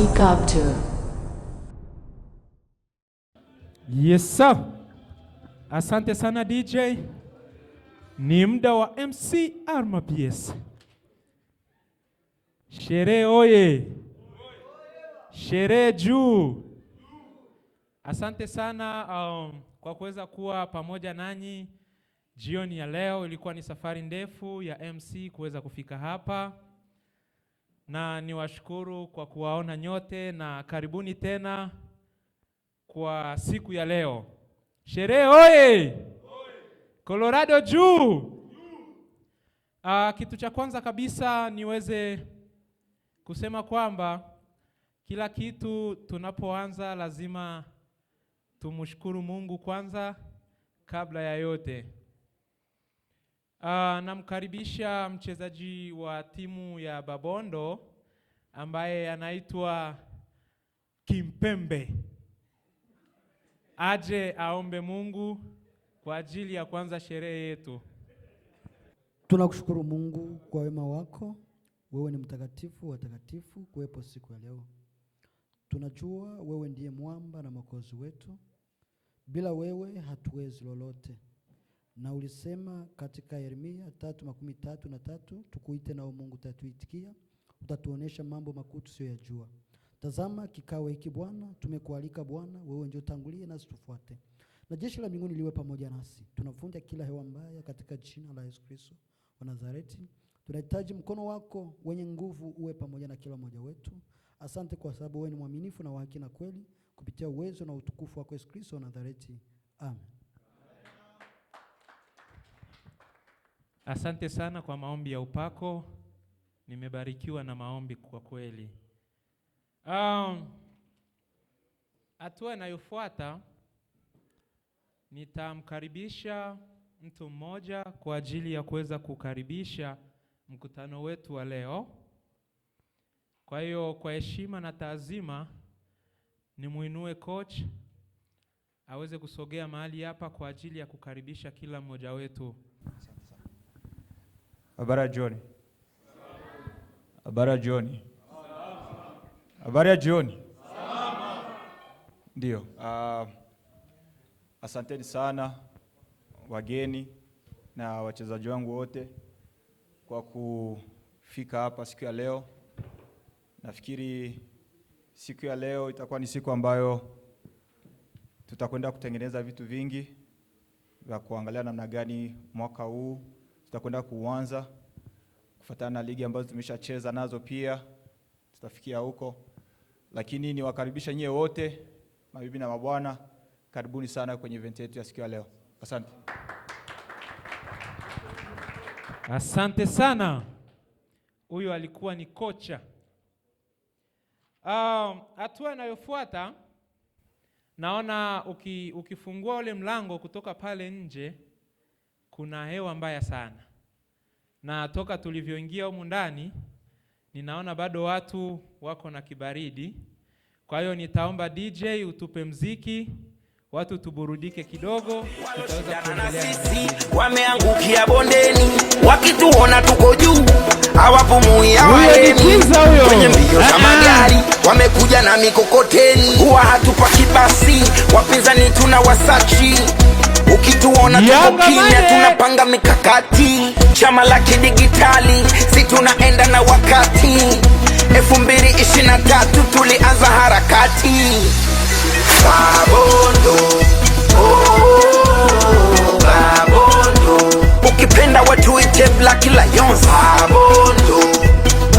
Capture. Yes sir. Asante sana DJ. Ni muda wa MC Arma PS. Sherehe oye. Sherehe juu. Asante sana kwa kuweza kuwa pamoja nanyi jioni ya leo. Ilikuwa ni safari ndefu ya MC kuweza kufika hapa. Na niwashukuru kwa kuwaona nyote na karibuni tena kwa siku ya leo. Sherehe oye! Colorado juu! Kitu cha kwanza kabisa niweze kusema kwamba kila kitu tunapoanza lazima tumshukuru Mungu kwanza kabla ya yote. Namkaribisha mchezaji wa timu ya Babondo ambaye anaitwa Kimpembe. Aje aombe Mungu kwa ajili ya kwanza sherehe yetu. Tunakushukuru Mungu kwa wema wako. Wewe ni mtakatifu wa takatifu kuwepo siku ya leo. Tunajua wewe ndiye mwamba na mwokozi wetu. Bila wewe hatuwezi lolote. Na ulisema katika Yeremia 3:33, tukuite nao Mungu utatuitikia, utatuonesha mambo makuu tusiyojua. Tazama kikao hiki Bwana, tumekualika Bwana, wewe ndio tangulie nasi tufuate. Na jeshi la mbinguni liwe pamoja nasi. Tunavunja kila hewa mbaya katika jina la Yesu Kristo wa Nazareti. Tunahitaji mkono wako wenye nguvu uwe pamoja na kila mmoja wetu. Asante kwa sababu wewe ni mwaminifu na wa haki na kweli, kupitia uwezo na utukufu wako Yesu Kristo wa Nazareti. Amen. Asante sana kwa maombi ya upako. Nimebarikiwa na maombi kwa kweli. Hatua inayofuata nitamkaribisha mtu mmoja kwa ajili ya kuweza kukaribisha mkutano wetu wa leo. Kwa hiyo kwa heshima na taazima nimuinue coach aweze kusogea mahali hapa kwa ajili ya kukaribisha kila mmoja wetu. Habari ya jioni. Habari ya jioni. Habari ya jioni. Ndio. Asanteni sana wageni na wachezaji wangu wote kwa kufika hapa siku ya leo. Nafikiri siku ya leo itakuwa ni siku ambayo tutakwenda kutengeneza vitu vingi vya kuangalia namna gani mwaka huu tutakwenda kuanza kufuatana na ligi ambazo tumeshacheza nazo, pia tutafikia huko. Lakini niwakaribisha nyie wote, mabibi na mabwana, karibuni sana kwenye event yetu ya siku ya leo. Asante. Asante sana. Huyo alikuwa ni kocha. Hatua inayofuata, naona ukifungua ule mlango kutoka pale nje kuna hewa mbaya sana. Na toka tulivyoingia humu ndani ninaona bado watu wako na kibaridi. Kwa hiyo nitaomba DJ utupe mziki, watu tuburudike kidogo, tutaweza kuendelea. Wameangukia bondeni, wakituona tuko juu, hawapumui hawaeni. Kwenye mbio za magari, wamekuja na mikokoteni, huwa hatupaki basi, wapinzani tunawasachi. Ukituona tuko kimya, tunapanga mikakati. Chama la kidigitali, si tunaenda na wakati. 2023 tulianza harakati. Babondo, oh, Babondo. Ukipenda watu ite Black Lions. Babondo,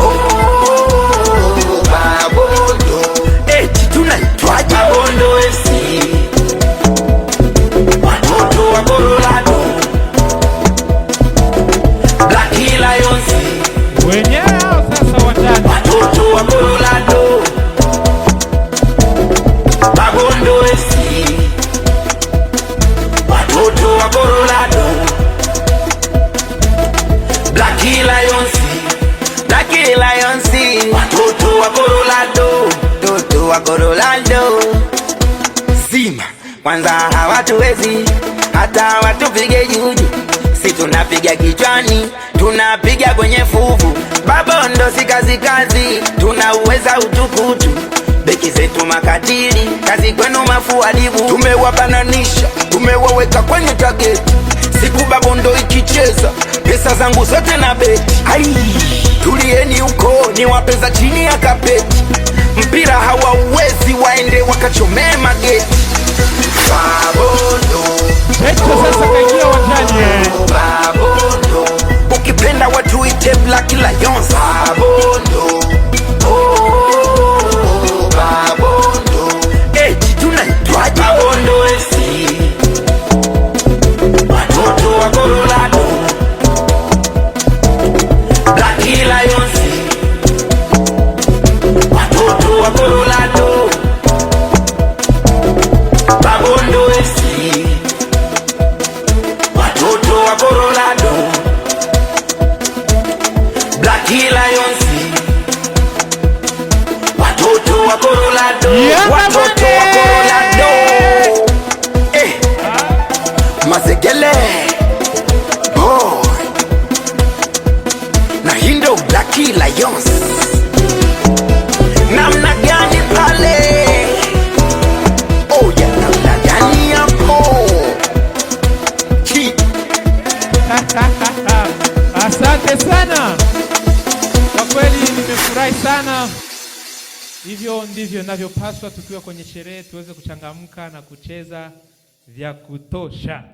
oh, Babondo. Eti tunaitwaje? Babondo FC. Watoto wa Colorado. Black Lions. Wenyewe sasa watani. Watoto wa Colorado. Babondo FC. Watoto wa Colorado. Black Lions. Black Lions. Watoto wa Colorado. Watoto wa Colorado. Zima kwanza hawatuwezi, hata watupige juju, si tunapiga kichwani, tunapiga kwenye fuvu. Babondo si kazi kazi, tunauweza utukutu. Beki zetu makatili, kazi kwenu mafuadibu. Tumewabananisha, tumewaweka kwenye target. Siku Babondo ikicheza, pesa zangu zote na beti. Ai, tulieni uko, ni wapeza chini ya kapeti. Mpira hawauwezi, waende wakachomee mageti. Babondo Hecho sasa kaingia uwanjani. Babondo, ukipenda watu ite Black Lions. Babondo, oh, Babondo, tunaitwaje? Babondo FC, watoto wa Colorado, Black Lions, watoto wa Colorado, Babondo FC, watoto wa Colorado, Black Lions, watoto wa Colorado, Yeah, watoto wa Colorado. Mazegele boy na hindo Black Lions. Namna gani pale? Oh ya namna gani hapo? Asante sana. Kwa kweli nimefurahi sana. Hivyo ndivyo ninavyopaswa tukiwa kwenye sherehe tuweze kuchangamka na kucheza vya kutosha.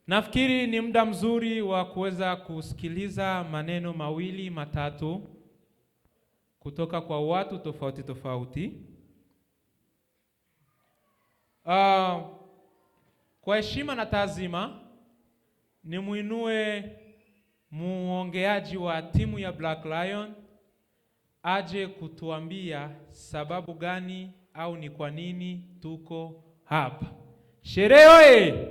Nafikiri ni muda mzuri wa kuweza kusikiliza maneno mawili matatu kutoka kwa watu tofauti tofauti. Kwa heshima na taazima nimuinue muongeaji wa timu ya Black Lion aje kutuambia sababu gani au ni kwa nini tuko hapa. Sherehe oye!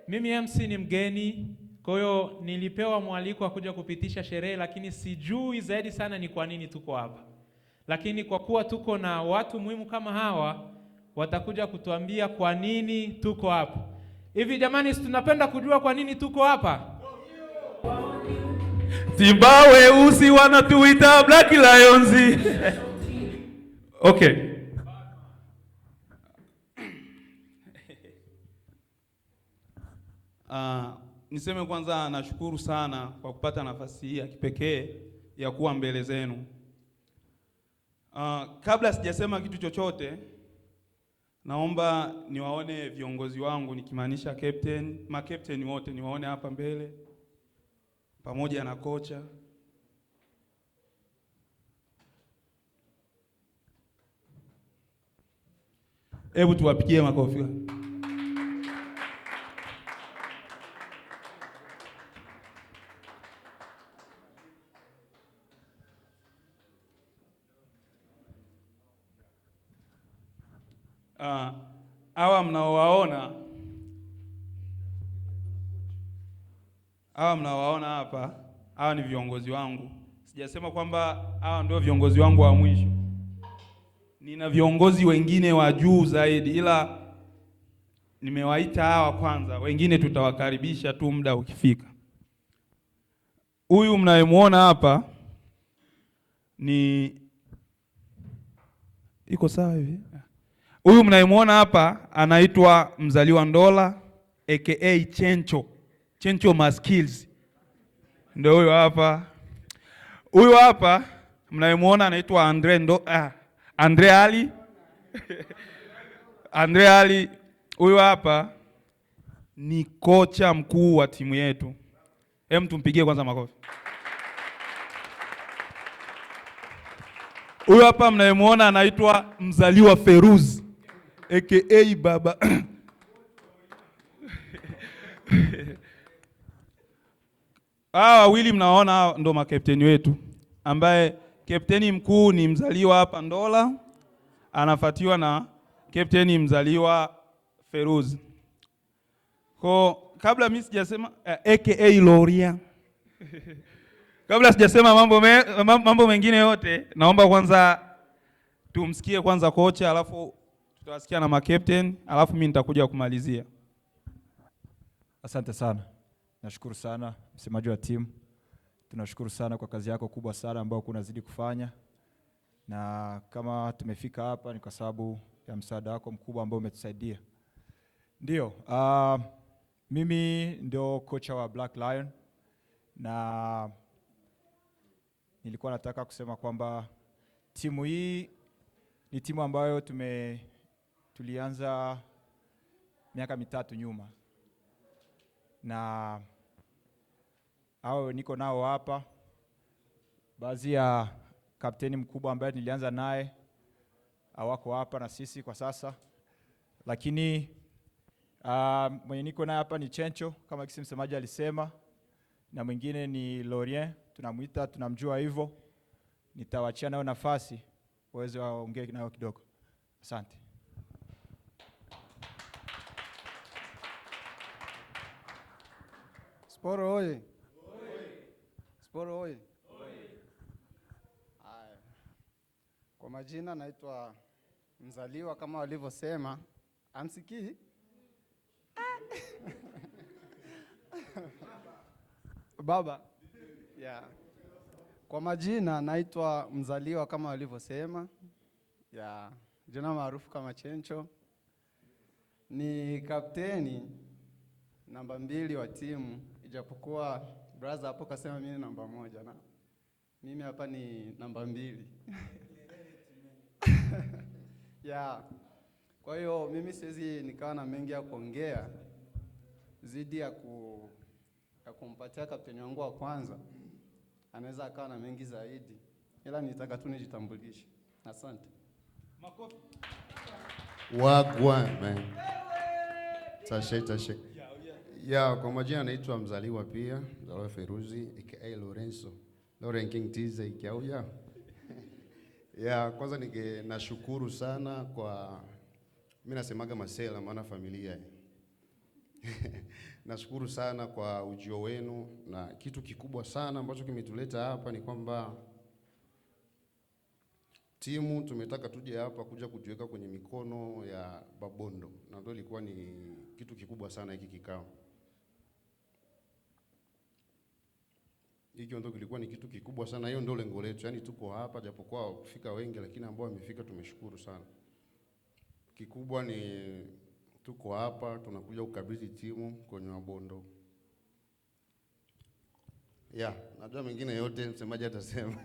Mimi MC ni mgeni, kwa hiyo nilipewa mwaliko wa kuja kupitisha sherehe, lakini sijui zaidi sana ni kwa nini tuko hapa. Lakini kwa kuwa tuko na watu muhimu kama hawa, watakuja kutuambia kwa nini tuko hapa. Hivi jamani, tunapenda kujua kwa nini tuko hapa? Simba weusi wanatuita Black Lions. Okay. Niseme kwanza nashukuru sana kwa kupata nafasi hii ya kipekee ya kuwa mbele zenu. Kabla sijasema kitu chochote, naomba niwaone viongozi wangu, nikimaanisha makapteni wote niwaone hapa mbele pamoja na kocha. Hebu tuwapigie makofi. Hawa mnaowaona hapa, hawa ni viongozi wangu. Sijasema kwamba hawa ndio viongozi wangu wa mwisho. Nina viongozi wengine wa juu zaidi, ila nimewaita hawa kwanza, wengine tutawakaribisha tu muda ukifika. Huyu mnayemuona hapa ni iko sawa hivi? Huyu mnayemuona hapa anaitwa Mzaliwa Ndola aka Chencho Maskills. Ndio huyo hapa. Huyu hapa mnayemuona anaitwa Andre Ali. Andre Ali, huyu hapa ni kocha mkuu wa timu yetu. Hem, tumpigie kwanza makofi. Huyu hapa mnayemuona anaitwa Mzaliwa Feruz aka Baba. Hawa wawili mnaona ndo makapteni wetu, ambaye kapteni mkuu ni Mzaliwa hapa Ndola, anafuatiwa na kapteni Mzaliwa Feruz. Kwa kabla mimi sijasema aka Loria. Kabla sijasema mambo mengine yote, naomba kwanza tumsikie kwanza kocha, alafu tutawasikia na makapteni, alafu mimi nitakuja kumalizia. Asante sana. Nashukuru sana msemaji wa timu. tunashukuru sana kwa kazi yako kubwa sana ambayo kunazidi kufanya, na kama tumefika hapa ni kwa sababu ya msaada wako mkubwa ambao umetusaidia. Ndio, mimi ndio kocha wa Black Lion, na nilikuwa nataka kusema kwamba timu hii ni timu ambayo tulianza miaka 3 nyuma, na hao niko nao hapa. Baadhi ya kapteni mkubwa ambaye nilianza naye hawako hapa na sisi kwa sasa, lakini mwenye niko naye hapa ni Chencho kama kisi msemaji alisema, na mwingine ni Lorien, tunamjua hivyo. Nitawachia nao nafasi waweze waongee nao kidogo. Asante. Sporo oye! Sporo oye! Kwa majina naitwa Mzaliwa kama walivyosema. Amsikii? Baba. Yeah. Kwa majina naitwa Mzaliwa kama walivyosema. Yeah. Jina maarufu kama Chencho. Ni kapteni namba 2 wa timu, ijapokuwa brother hapo kasema mimi namba 1 na mimi hapa ni namba 2. Yeah. Kwa hiyo mimi siwezi nikawa na mengi ya kuongea zidi ya kumpatia kapteni wangu wa kwanza. Anaweza akawa na mengi zaidi, ila nitaka tu nijitambulishe. Asante. Makofi. Wagwan man. Tashe. Ya, kwa majina naitwa Mzaliwa pia, Mzaliwa Feruzi, aka Lorenzo. Loren King Tize ikiauya. Ya, kwanza nashukuru sana kwa, mimi nasemaga masela maana familia. Nashukuru sana kwa ujio wenu, na kitu kikubwa sana ambacho kimetuleta hapa ni kwamba timu tumetaka tuje hapa kuja kujiweka kwenye mikono ya Babondo, na ndio ilikuwa ni kitu kikubwa sana hiki kikao. Hiki ndio kilikuwa ni kitu kikubwa sana, hiyo ndio lengo letu. Yaani tuko hapa japokuwa kufika wengi, lakini ambao wamefika tumeshukuru sana. Kikubwa ni tuko hapa tunakuja kukabidhi timu kwenye Babondo. Ya, najua mengine yote msemaji atasema.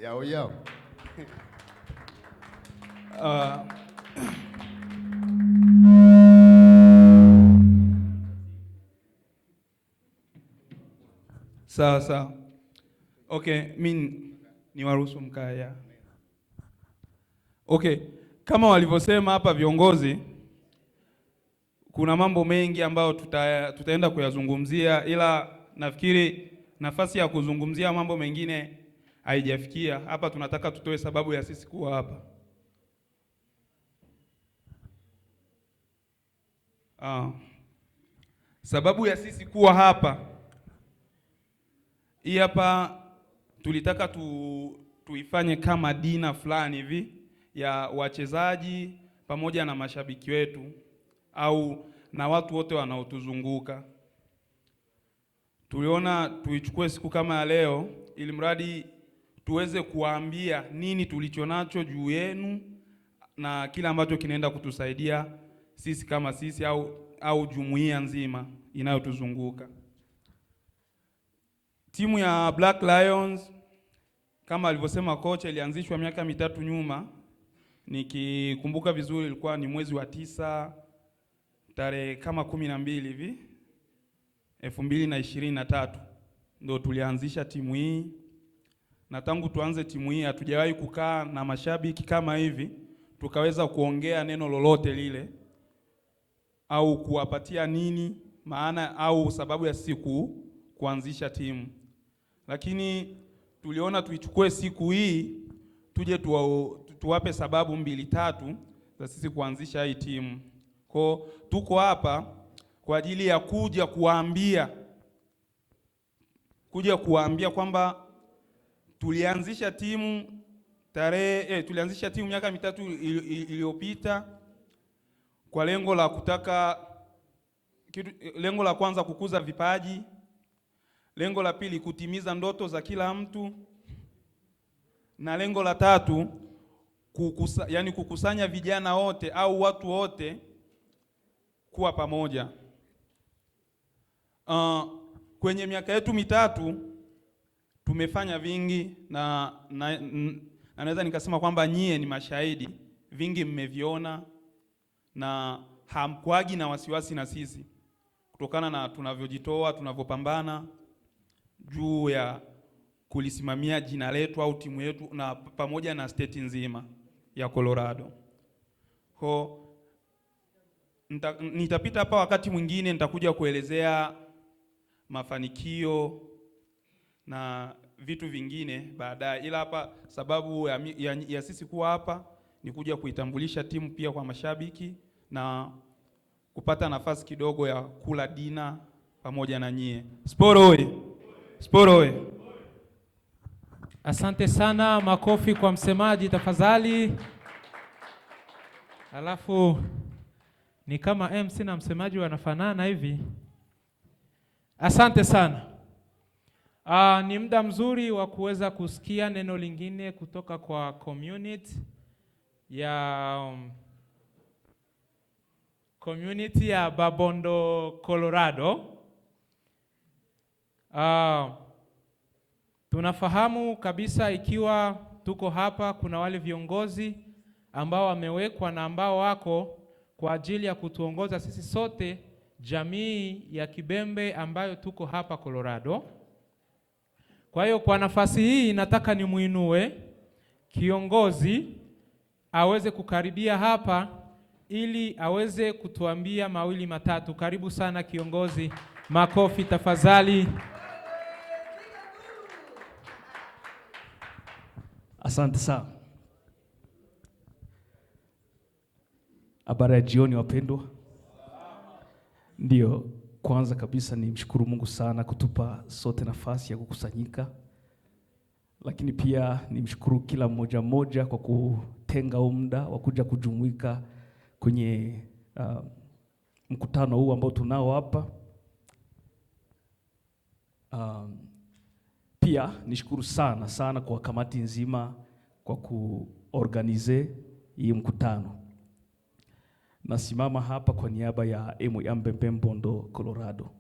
Yao. Sawa. Okay, mimi niwaruhusu mkaya. Okay, kama walivyosema hapa viongozi, kuna mambo mengi ambayo tutaenda kuyazungumzia, ila nafikiri nafasi ya kuzungumzia mambo mengine haijafikia. Hapa tunataka tutoe sababu ya sisi kuwa hapa. Sababu ya sisi kuwa hapa, hii hapa tulitaka tuifanye kama dina fulani hivi ya wachezaji pamoja na mashabiki wetu au na watu wote wanaotuzunguka. Tuliona tuichukue siku kama ya leo ili mradi tuweze kuwaambia nini tulichonacho juu yenu na kila ambacho kinaenda kutusaidia sisi kama sisi au jumuiya nzima inayotuzunguka. Timu ya Black Lions kama alivyosema kocha ilianzishwa miaka 3 nyuma. Nikikumbuka vizuri ilikuwa ni mwezi wa 9 tarehe kama 12 hivi 2023 ndio tulianzisha timu hii, na tangu tuanze timu hii hatujawahi kukaa na mashabiki kama hivi tukaweza kuongea neno lolote lile au kuwapatia nini maana au sababu ya siku kuanzisha timu. Lakini tuliona tuichukue siku hii tuje tuwape sababu 2-3 za sisi kuanzisha hii timu. Kwa tuko hapa kwa ajili ya kuja kuambia kwamba tulianzisha timu miaka 3 iliyopita kwa lengo la kutaka lengo la kwanza kukuza vipaji Lengo la pili, kutimiza ndoto za mtu, na lengo la tatu kukusanya vijana wote au watu wote kuwa pamoja. Kwenye miaka yetu mitatu tumefanya vingi na naweza nikasema kwamba nyie ni mashahidi, vingi mmeviona na hamkuagi na wasiwasi na sisi kutokana na tunavyojitoa, tunavyopambana juu ya kulisimamia jina letu au timu yetu na pamoja na state nzima ya Colorado. Nitapita hapa wakati mwingine nitakuja kuelezea mafanikio na vitu vingine baadaye, ila hapa sababu ya sisi kuwa hapa ni kuja kuitambulisha timu pia kwa mashabiki na kupata nafasi kidogo ya kula dina pamoja na nyie. Sporo oye! Sporo oye! Asante sana, makofi kwa msemaji tafadhali. Alafu ni kama MC na msemaji wanafanana hivi. Asante sana. Ni muda mzuri wa kuweza kusikia neno lingine kutoka kwa community ya Babondo Colorado. Tunafahamu kabisa ikiwa tuko hapa kuna wale viongozi ambao wamewekwa na ambao wako kwa ajili ya kutuongoza sisi sote jamii ya Kibembe ambayo tuko hapa Colorado. Kwa hiyo kwa nafasi hii nataka nimuinue kiongozi aweze kukaribia hapa ili aweze kutuambia mawili matatu. Karibu sana kiongozi, makofi tafadhali. Asante sana. Habari ya jioni wapendwa. Ndio, kwanza kabisa ni mshukuru Mungu sana kutupa sote nafasi ya kukusanyika. Lakini pia ni mshukuru kila mmoja kwa kutenga muda wa kuja kujumuika kwenye mkutano huu ambao tunao hapa. Pia nishukuru sana kwa kamati nzima kwa kuorganize hii mkutano. Nasimama hapa kwa niaba ya Mbembe Mbondo Colorado.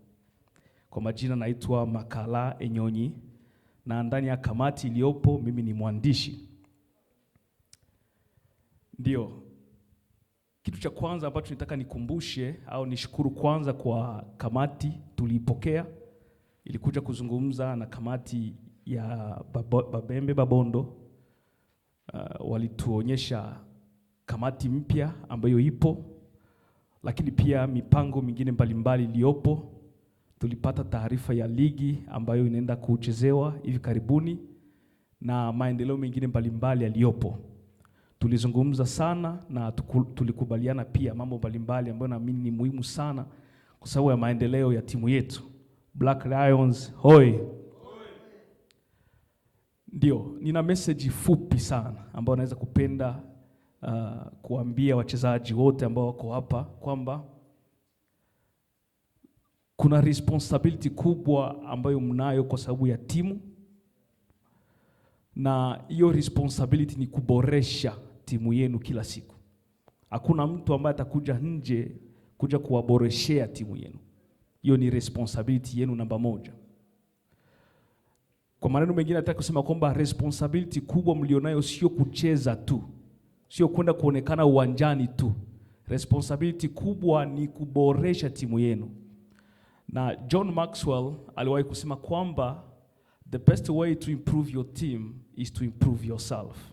Kwa majina naitwa Makala Enyonyi na ndani ya kamati iliyopo mimi ni mwandishi. Ndio, kitu cha kwanza ambacho nitaka nikumbushe au nishukuru kwanza kwa kamati tulipokea. Ilikuja kuzungumza na kamati ya Babembe Babondo. Walituonyesha kamati mpya ambayo ipo, lakini pia mipango mingine mbalimbali iliyopo. Tulipata taarifa ya ligi ambayo inaenda kuchezewa hivi karibuni na maendeleo mengine mbalimbali yaliyopo. Tulizungumza sana na tulikubaliana pia mambo mbalimbali ambayo naamini ni muhimu sana kwa sababu ya maendeleo ya timu yetu. Black Lions hoi! Ndio, nina message fupi sana ambayo naweza kupenda kuambia wachezaji wote ambao wako hapa kwamba kuna responsibility kubwa ambayo mnayo kwa sababu ya timu, na hiyo responsibility ni kuboresha timu yenu kila siku. Hakuna mtu ambaye atakuja nje kuja kuwaboreshea timu yenu. Hiyo ni responsibility yenu namba moja. Kwa maneno mengine nataka kusema kwamba responsibility kubwa mlionayo sio kucheza tu, sio kwenda kuonekana uwanjani tu. Responsibility kubwa ni kuboresha timu yenu. Na John Maxwell aliwahi kusema kwamba the best way to improve your team is to improve yourself.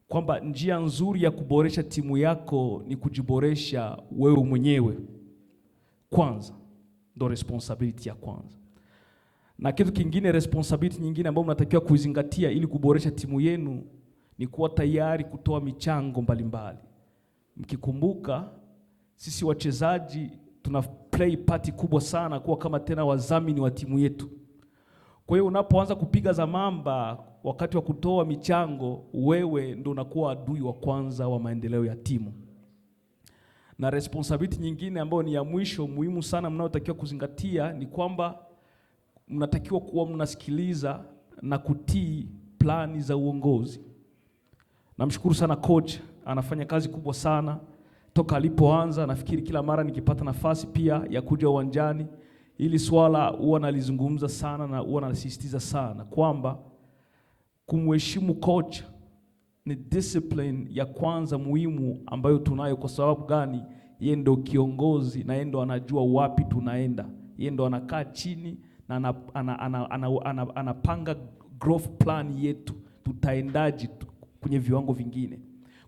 Kwamba njia nzuri ya kuboresha timu yako ni kujiboresha wewe mwenyewe kwanza. Ndo responsibility ya kwanza. Na kitu kingine, responsibility nyingine ambayo mnatakiwa kuizingatia ili kuboresha timu yenu ni kuwa tayari kutoa michango mbalimbali. Mkikumbuka sisi wachezaji tuna play party kubwa sana kuwa kama tena wadhamini wa timu yetu. Kwa hiyo unapoanza kupiga za mamba wakati wa kutoa michango, wewe ndio unakuwa adui wa kwanza wa maendeleo ya timu. Na responsibility nyingine ambayo ni ya mwisho muhimu sana mnayotakiwa kuzingatia ni kwamba mnatakiwa kuwa mnasikiliza na kutii plani za uongozi. Namshukuru sana coach, anafanya kazi kubwa sana toka alipoanza. Nafikiri kila mara nikipata nafasi pia ya kuja uwanjani, ili swala huwa nalizungumza sana na huwa nalisisitiza sana kwamba kumheshimu coach ni discipline ya kwanza muhimu ambayo tunayo. Kwa sababu gani? Yeye ndo kiongozi na yeye ndo anajua wapi tunaenda. Yeye ndo anakaa chini na anapanga growth plan yetu, tutaendaje kwenye viwango vingine.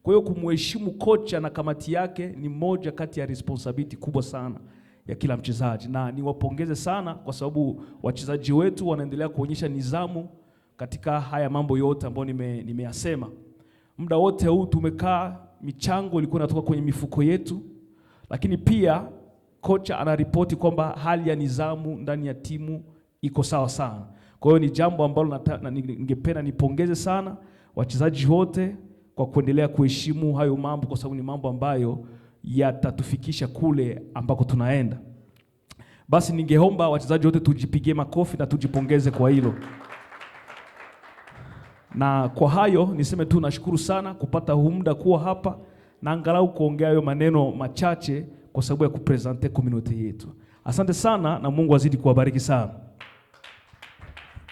Kwa hiyo kumheshimu kocha na kamati yake ni moja kati ya responsibility kubwa sana ya kila mchezaji, na niwapongeze sana kwa sababu wachezaji wetu wanaendelea kuonyesha nidhamu katika haya mambo yote ambayo nimeyasema. Muda wote huu tumekaa, michango ilikuwa inatoka kwenye mifuko yetu, lakini pia kocha anaripoti kwamba hali ya nidhamu ndani ya timu iko sawa sana. Kwa hiyo ni jambo ambalo ningependa nipongeze sana wachezaji wote kwa kuendelea kuheshimu hayo mambo, kwa sababu ni mambo ambayo yatatufikisha kule ambako tunaenda. Basi ningeomba wachezaji wote tujipigie makofi na tujipongeze kwa hilo. Na kwa hayo niseme tu nashukuru sana kupata muda kuwa hapa na angalau kuongea hayo maneno machache kwa sababu ya kupresente community yetu. Asante sana na Mungu azidi kuwabariki sana.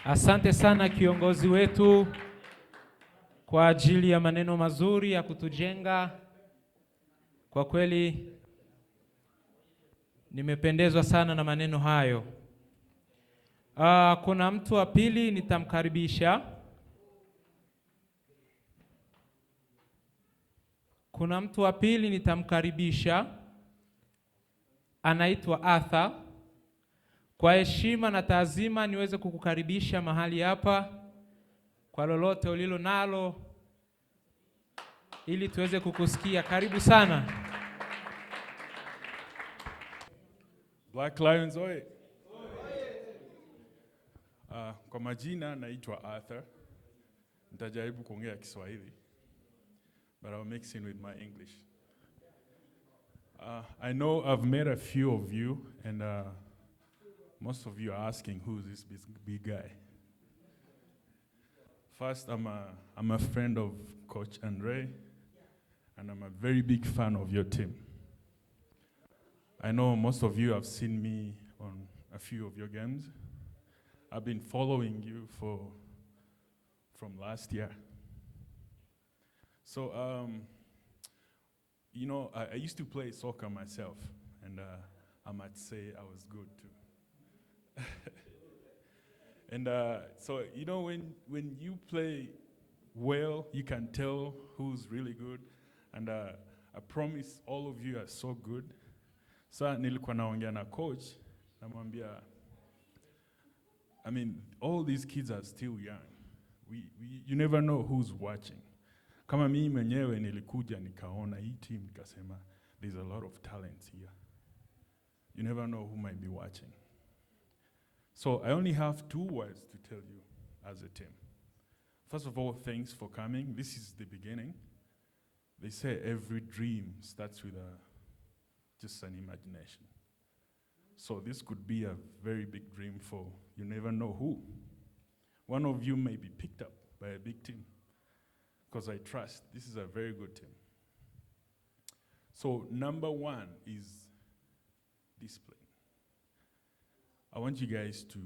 Asante sana kiongozi wetu kwa ajili ya maneno mazuri ya kutujenga. Kwa kweli nimependezwa sana na maneno hayo. Kuna mtu wa pili nitamkaribisha. Anaitwa Arthur. Kwa heshima na taazima niweze kukukaribisha mahali hapa kwa lolote ulilo nalo ili tuweze kukusikia. Karibu sana. Black Lions oye. Kwa majina naitwa Arthur. Nitajaribu kuongea Kiswahili, but I'll mix in with my English. I know I've met a few of you, and most of you are asking who's this big guy. First, I'm a friend of Coach Andre, and I'm a very big fan of your team. I know most of you have seen me on a few of your games. I've been following you from last year. So, you know, I used to play soccer myself, and I might say I was good too. And so, you know, when you play well, you can tell who's really good. And I promise all of you are so good. So nilikuwa naongea na coach, namwambia, I mean, all these kids are still young. You never know who's watching. Kama mimi mwenyewe nilikuja nikaona hii team nikasema, there's a lot of talent here. You never know who might be watching. So I only have 2 words to tell you as a team. First of all, thanks for coming. This is the beginning. They say every dream starts with just an imagination. So this could be a very big dream for you never know who. One of you may be picked up by a big team, because I trust this is a very good team. So number 1 is discipline. I want you guys to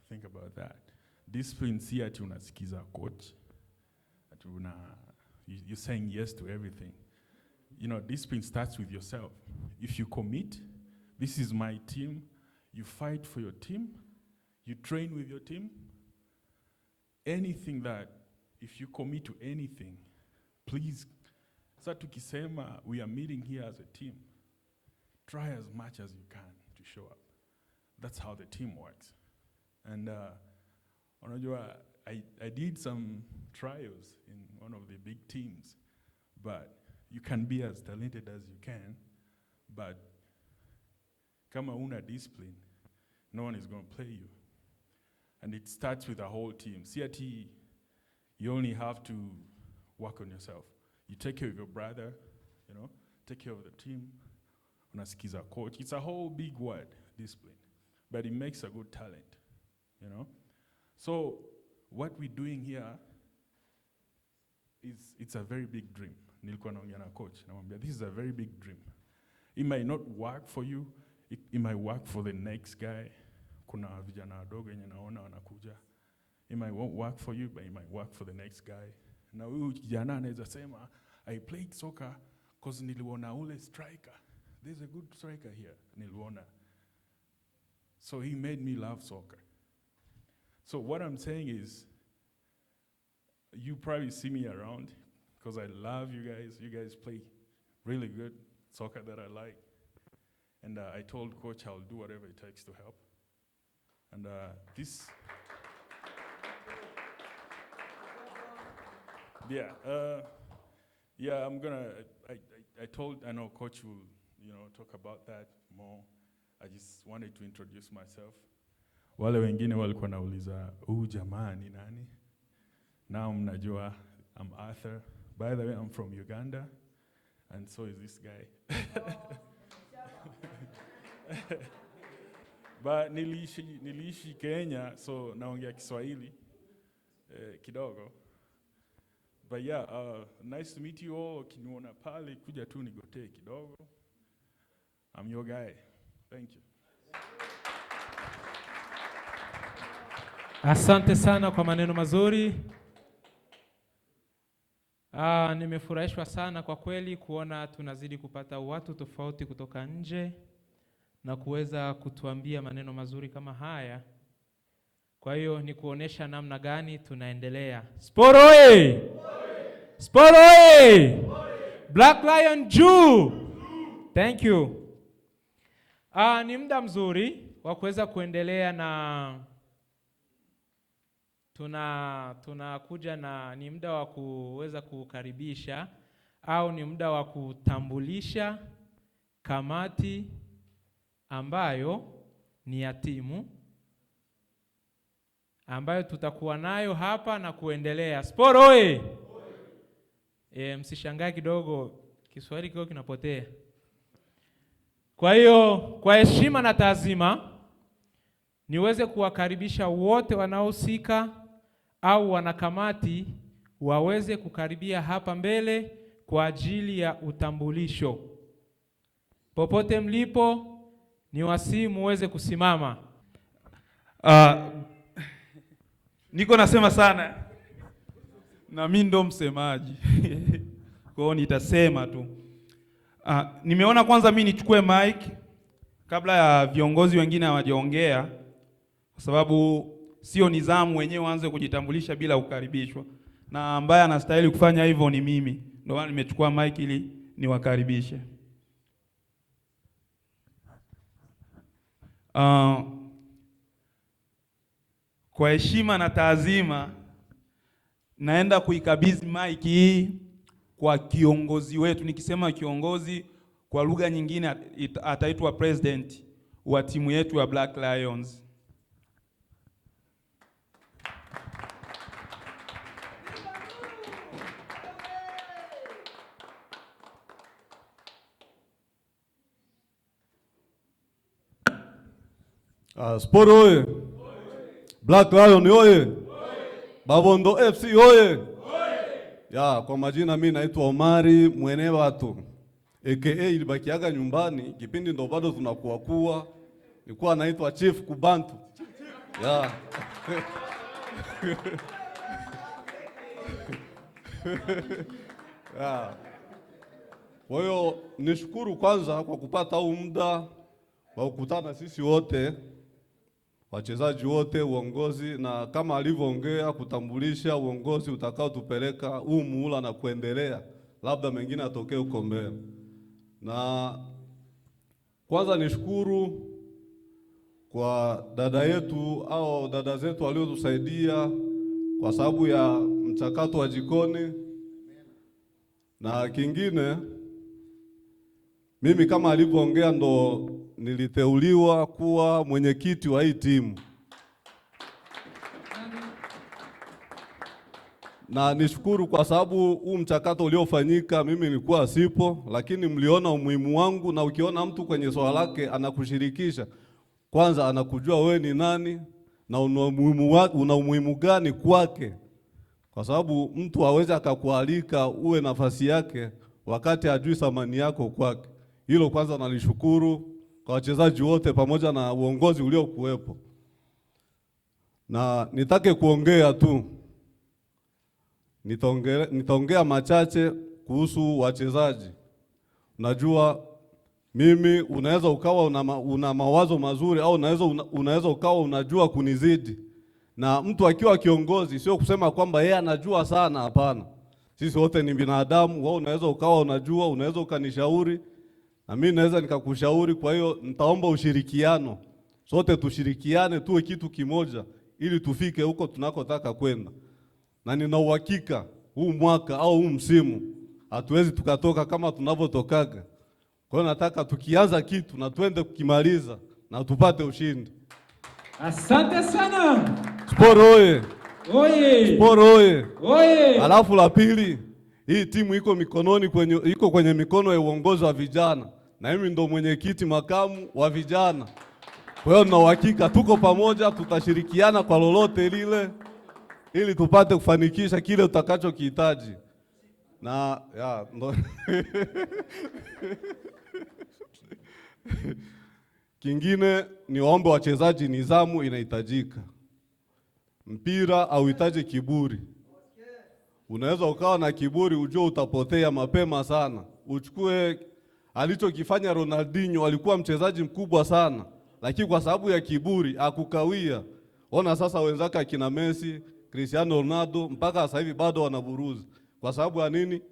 think about that. Discipline, si ati unasikiza coach. Ati you're saying yes to everything. You know, discipline starts with yourself. If you commit, this is my team, you fight for your team, you train with your team, anything that, if you commit to anything, please, sa tukisema we are meeting here as a team, try as much as you can to show up. That's how the team works. And I did some trials in one of the big teams, but you can be as talented as you can, but kama una discipline, no one is going to play you. And it starts with a whole team. CRT, you only have to work on yourself. You take care of your brother, you know, take care of the team, unasikiza coach. It's a whole big word, discipline. But it makes a good talent. you know. So what we're doing here is, it's a very big dream. Nilikuwa naongea na coach, namwambia this is a very big dream. It might not work for you, it might work for the next guy. Kuna vijana wadogo wenye naona wanakuja. It might won't work for you, but it might work for the next guy. Na huyu kijana anaweza sema, I played soccer because niliona ule striker. There's a good striker here, niliona. So he made me love soccer. So what I'm saying is, you probably see me around because I love you guys. You guys play really good soccer that I like. And I told coach I'll do whatever it takes to help. And this, yeah, I'm gonna, I know coach will, talk about that more. I just wanted to introduce myself. Wale wengine walikuwa nauliza, jamaa ni nani? Now mnajua, I'm Arthur. By the way, I'm from Uganda, and so is this guy. But niliishi Kenya, so naongea Kiswahili kidogo. But yeah, nice to meet you all. Kiniona pale kuja tu nigotee kidogo. I'm your guy. Thank you. Asante sana kwa maneno mazuri. Nimefurahishwa sana kwa kweli kuona tunazidi kupata watu tofauti kutoka nje na kuweza kutuambia maneno mazuri kama haya. Kwa hiyo ni kuonesha namna gani tunaendelea. Sport oye! Sport oye! Black Lion juu! Thank you. Ni muda mzuri wa kuweza kuendelea na tunakuja na ni muda wa kuweza kukaribisha au ni muda wa kutambulisha kamati ambayo ni ya timu ambayo tutakuwa nayo hapa na kuendelea. Sport oye! Msishangae kidogo Kiswahili kidogo kinapotea. Kwa hiyo kwa heshima na taazima niweze kuwakaribisha wote wanaohusika au wanakamati waweze kukaribia hapa mbele kwa ajili ya utambulisho. Popote mlipo ni wasihi muweze kusimama. Niko nasema sana na mimi ndo msemaji. Kwa hiyo nitasema tu. Nimeona kwanza mimi nichukue mic kabla ya viongozi wengine hawajaongea, kwa sababu sio nizamu wenyewe waanze kujitambulisha bila kukaribishwa, na ambaye anastahili kufanya hivyo ni mimi. Ndio maana nimechukua mic ili niwakaribishe. Kwa heshima na taazima naenda kuikabidhi mic hii kwa kiongozi wetu. Nikisema kiongozi kwa lugha nyingine ataitwa president wa timu yetu ya Black Lions. Sport oye! Black Lion oye! Babondo FC oye! Ya, kwa majina mimi naitwa Omari Mwene watu. AKA ilibakiaga nyumbani, kipindi ndo bado tunakuwa. Nilikuwa naitwa Chief Kubantu. Ya. Ya. Kwa hiyo nishukuru kwanza kwa kupata huu muda wa kukutana sisi wote, wachezaji wote, uongozi, na kama alivyoongea kutambulisha uongozi utakao tupeleka huu muhula na kuendelea, labda mengine atokee huko mbele. Na kwanza nishukuru kwa dada yetu au dada zetu waliotusaidia kwa sababu ya mchakato wa jikoni. Na kingine, mimi kama alivyoongea ndo niliteuliwa kuwa mwenyekiti wa hii timu. Na nishukuru kwa sababu huu mchakato uliofanyika mimi nilikuwa sipo, lakini mliona umuhimu wangu, na ukiona mtu kwenye swala lake anakushirikisha, kwanza anakujua wewe ni nani na una umuhimu gani kwake, kwa sababu mtu hawezi akakualika uwe nafasi yake wakati hajui thamani yako kwake. Hilo kwanza nalishukuru kwa wachezaji wote pamoja na uongozi uliokuwepo. Na nitake kuongea tu, nitaongea machache kuhusu wachezaji. Najua mimi unaweza ukawa una mawazo mazuri au unaweza ukawa unajua kunizidi. Na mtu akiwa kiongozi sio kusema kwamba yeye anajua sana, hapana. Sisi wote ni binadamu. Wewe unaweza ukawa unajua, unaweza ukanishauri na mimi naweza nikakushauri. Kwa hiyo nitaomba ushirikiano, sote tushirikiane, tuwe kitu kimoja ili tufike huko tunakotaka kwenda. Na nina uhakika huu mwaka au huu msimu hatuwezi tukatoka kama tunavyotokaga. Kwa hiyo nataka tukianza kitu na twende kukimaliza na tupate ushindi. Asante sana. Sport oye! Oye! Sport oye! Oye! Alafu la pili, hii timu iko kwenye mikono ya uongozi wa vijana, na mimi ndo mwenyekiti makamu wa vijana. Kwa hiyo nina uhakika tuko pamoja, tutashirikiana kwa lolote lile ili tupate kufanikisha kile utakachokihitaji. Na ndo kingine ni waombe wachezaji, nidhamu inahitajika. Mpira hauhitaji kiburi. Unaweza ukawa na kiburi, ujue utapotea mapema sana. Uchukue alichokifanya Ronaldinho, alikuwa mchezaji mkubwa sana, lakini kwa sababu ya kiburi akukawia. Ona sasa wenzake akina Messi, Cristiano Ronaldo mpaka sasa hivi bado wanaburuza. Kwa sababu ya nini?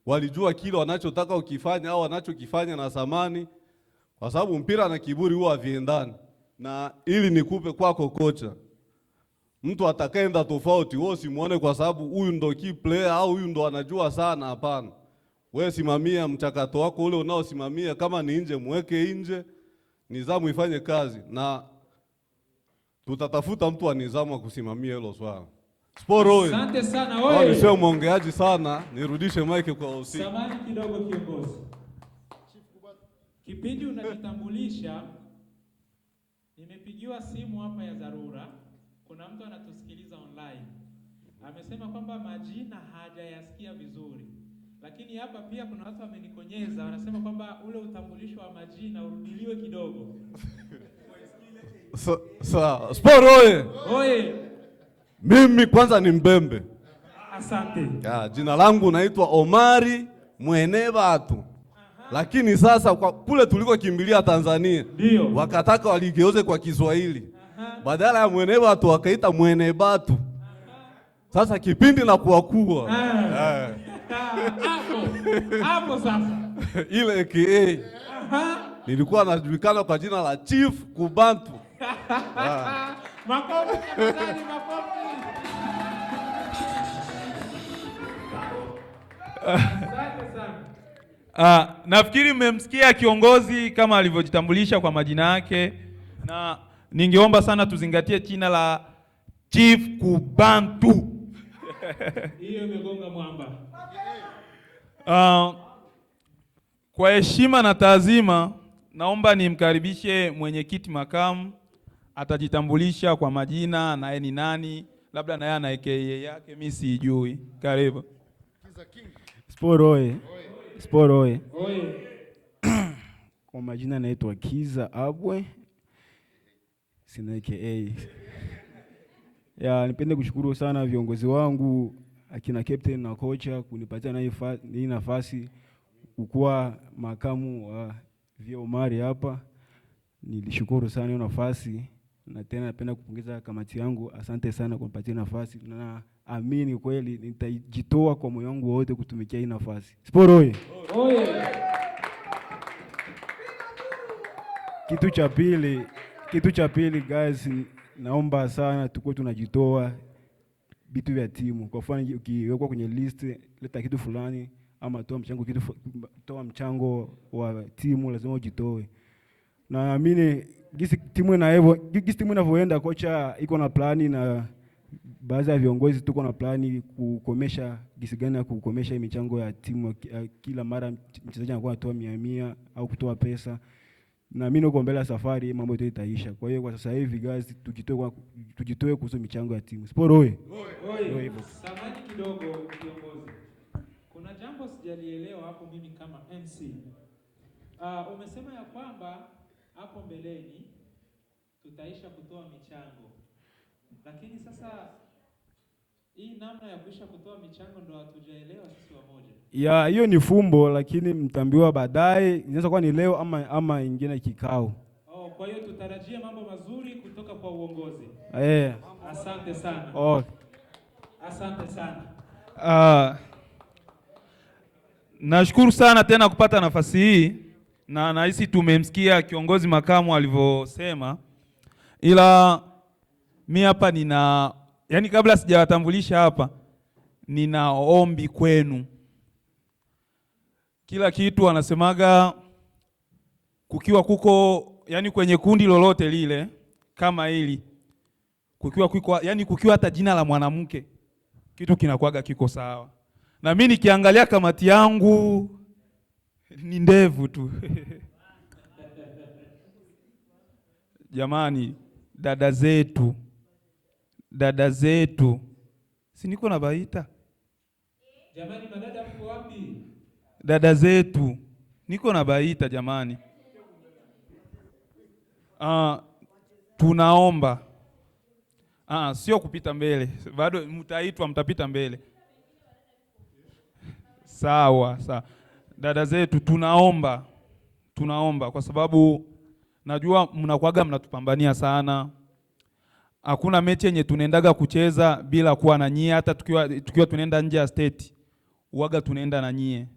Walijua kile wanachotaka ukifanya au wanachokifanya na thamani. Kwa sababu mpira na kiburi huwa haviendani. Na ili nikupe kwako kocha, mtu atakaenda tofauti wewe usimuone kwa sababu huyu ndo key player au huyu ndo anajua sana, hapana. Wewe simamia mchakato wako ule unaosimamia, kama ni nje muweke nje, nidhamu ifanye kazi na tutatafuta mtu wa nidhamu wa kusimamia hilo swala. Sport oye! Asante sana oye! Ni sio mwongeaji sana, nirudishe mic kwa usi. Samahani kidogo kiongozi. Kipindi unajitambulisha, nimepigiwa simu hapa ya dharura. Kuna mtu anatusikiliza online. Amesema kwamba majina hajayasikia vizuri. Lakini hapa pia kuna watu wamenikonyeza, wanasema kwamba ule utambulisho wa majina urudiliwe kidogo. Sport oye! Oye! Mimi kwanza ni Mbembe. Asante. Jina langu naitwa Omari Mwenebatu. Lakini sasa kwa kule tulikokimbilia Tanzania, ndio wakataka waligeuze kwa Kiswahili. Badala ya Mwenebatu wakaita Mwenebatu. Sasa kipindi na kuwa hapo sasa ile AKA nilikuwa najulikana kwa jina la Chief Kubantu. Makofi tafadhali, makofi. Asante sana. Nafikiri mmemsikia kiongozi kama alivyojitambulisha kwa majina yake, na ningeomba sana tuzingatie jina la Chief Kubantu. Hiyo imegonga mwamba. Kwa heshima na taazima, naomba nimkaribishe mwenyekiti makamu, atajitambulisha kwa majina na yeye ni nani, labda na yeye ana AKA yake mimi sijui. Karibu. Sport oye! Sport oye! Oye! Kwa majina naitwa Kiza Abwe, sina AKA. Nipende kushukuru sana viongozi wangu akina captain na kocha kunipatia hii nafasi kuwa makamu wa Vio Omari hapa. Nilishukuru sana hiyo nafasi, na tena napenda kupongeza kamati yangu. Asante sana kunipatia nafasi, na amini kweli nitajitoa kwa moyo wangu wote kutumikia hii nafasi. Sport oye! Oye! Kitu cha pili guys, naomba sana tukue tunajitoa vitu vya timu. Kwa mfano ukiwekwa kwenye list, leta kitu fulani ama toa mchango wa timu, lazima ujitoe. Na naamini gisi timu inavyoenda, kocha iko na plani na baadhi ya viongozi tuko na plani kukomesha gisi gani ya kukomesha michango ya timu. Kila mara mchezaji anakuwa anatoa 100 au kutoa pesa. na mimi niko mbele ya safari, mambo yote itaisha. Kwa hiyo kwa sasa hivi guys, tujitoe kuhusu michango ya timu. Sport oye. Samahani kidogo kiongozi. Kuna jambo sijalielewa hapo mimi kama MC. Umesema ya kwamba hapo mbeleni tutaisha kutoa michango. Lakini sasa hii namna ya kuisha kutoa michango ndo hatujaelewa sisi wamoja. Ya hiyo ni fumbo, lakini mtambiwa baadaye, inaweza kuwa ni leo ama ingine kikao. Kwa hiyo tutarajie mambo mazuri kutoka kwa uongozi. Asante sana. Asante sana. Nashukuru sana tena kupata nafasi hii, na nahisi tumemsikia kiongozi makamu alivyosema, ila mi hapa yani kabla sijawatambulisha hapa, nina ombi kwenu. Kila kitu wanasemaga kukiwa kuko, yani kwenye kundi lolote lile kama hili, kukiwa hata jina la mwanamke, kitu kinakuwaga kiko sawa. Na mimi nikiangalia kamati yangu ni ndevu tu. Jamani, dada zetu, si niko na baita? Jamani, madada mko wapi? Dada zetu, niko na baita jamani. Tunaomba. Sio kupita mbele. Bado mtaitwa, mtapita mbele. Sawa. Dada zetu, tunaomba kwa sababu najua mnakuaga mnatupambania sana. Hakuna mechi yenye tunaendaga kucheza bila kuwa na nyie, hata tukiwa tunaenda nje ya state uaga tunaenda na nyie.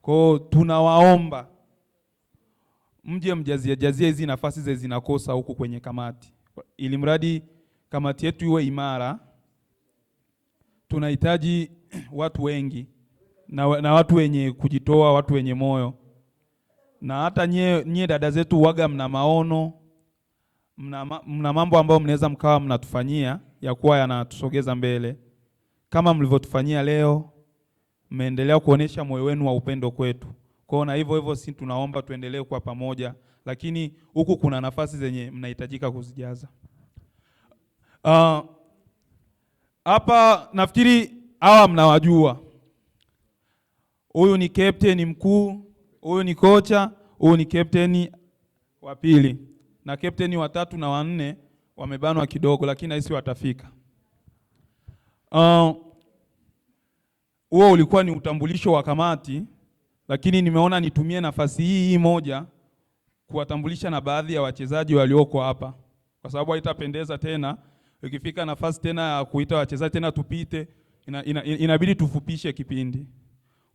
Kwa tunawaomba mje mjazie hizi nafasi zile zinakosa huku kwenye kamati, ili mradi kamati yetu iwe imara. Tunahitaji watu wengi na watu wenye kujitoa, watu wenye moyo. Na hata nyie dada zetu waga mna maono, mna mambo ambayo mnaweza mkawa mnatufanyia ya kuwa yanatusogeza mbele. Kama mlivyotufanyia leo, mmeendelea kuonesha moyo wenu wa upendo kwetu. Kwa na hivyo sisi tunaomba tuendelee kwa pamoja, lakini huku kuna nafasi zenye mnahitajika kuzijaza. Hapa nafikiri hawa mnawajua. Huyu ni captain mkuu, huyu ni kocha, huyu ni captain wa pili. Na captain wa 3 na wa 4 wamebanwa kidogo, lakini hisi watafika. Huo ulikuwa ni utambulisho wa kamati, lakini nimeona nitumie nafasi hii moja kuwatambulisha na baadhi ya wachezaji walioko hapa, kwa sababu haitapendeza tena ikifika nafasi tena ya kuita wachezaji tena tupite, inabidi tufupishe kipindi.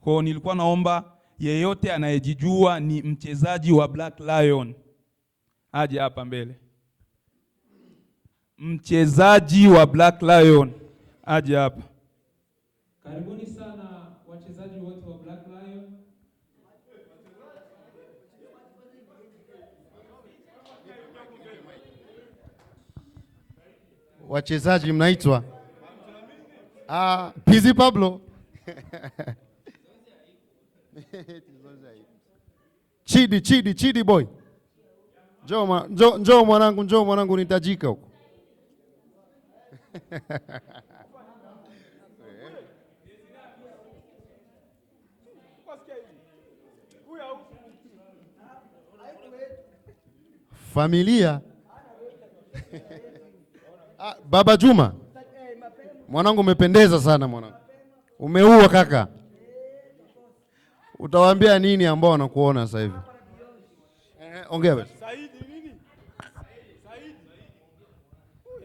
Kwa nilikuwa naomba yeyote anayejijua ni mchezaji wa Black Lion aje hapa mbele. Mchezaji wa Black Lion aje hapa. Karibuni sana wachezaji wote wa Black Lion. Wachezaji mnaitwa? Pizzy Pablo. Chidi boy. Njoo mwanangu nitajika huko. Familia. Baba Juma. Mwanangu umependeza sana mwanangu. Umeua kaka. Utawaambia nini ambao wanakuona sasa hivi? Ongea basi.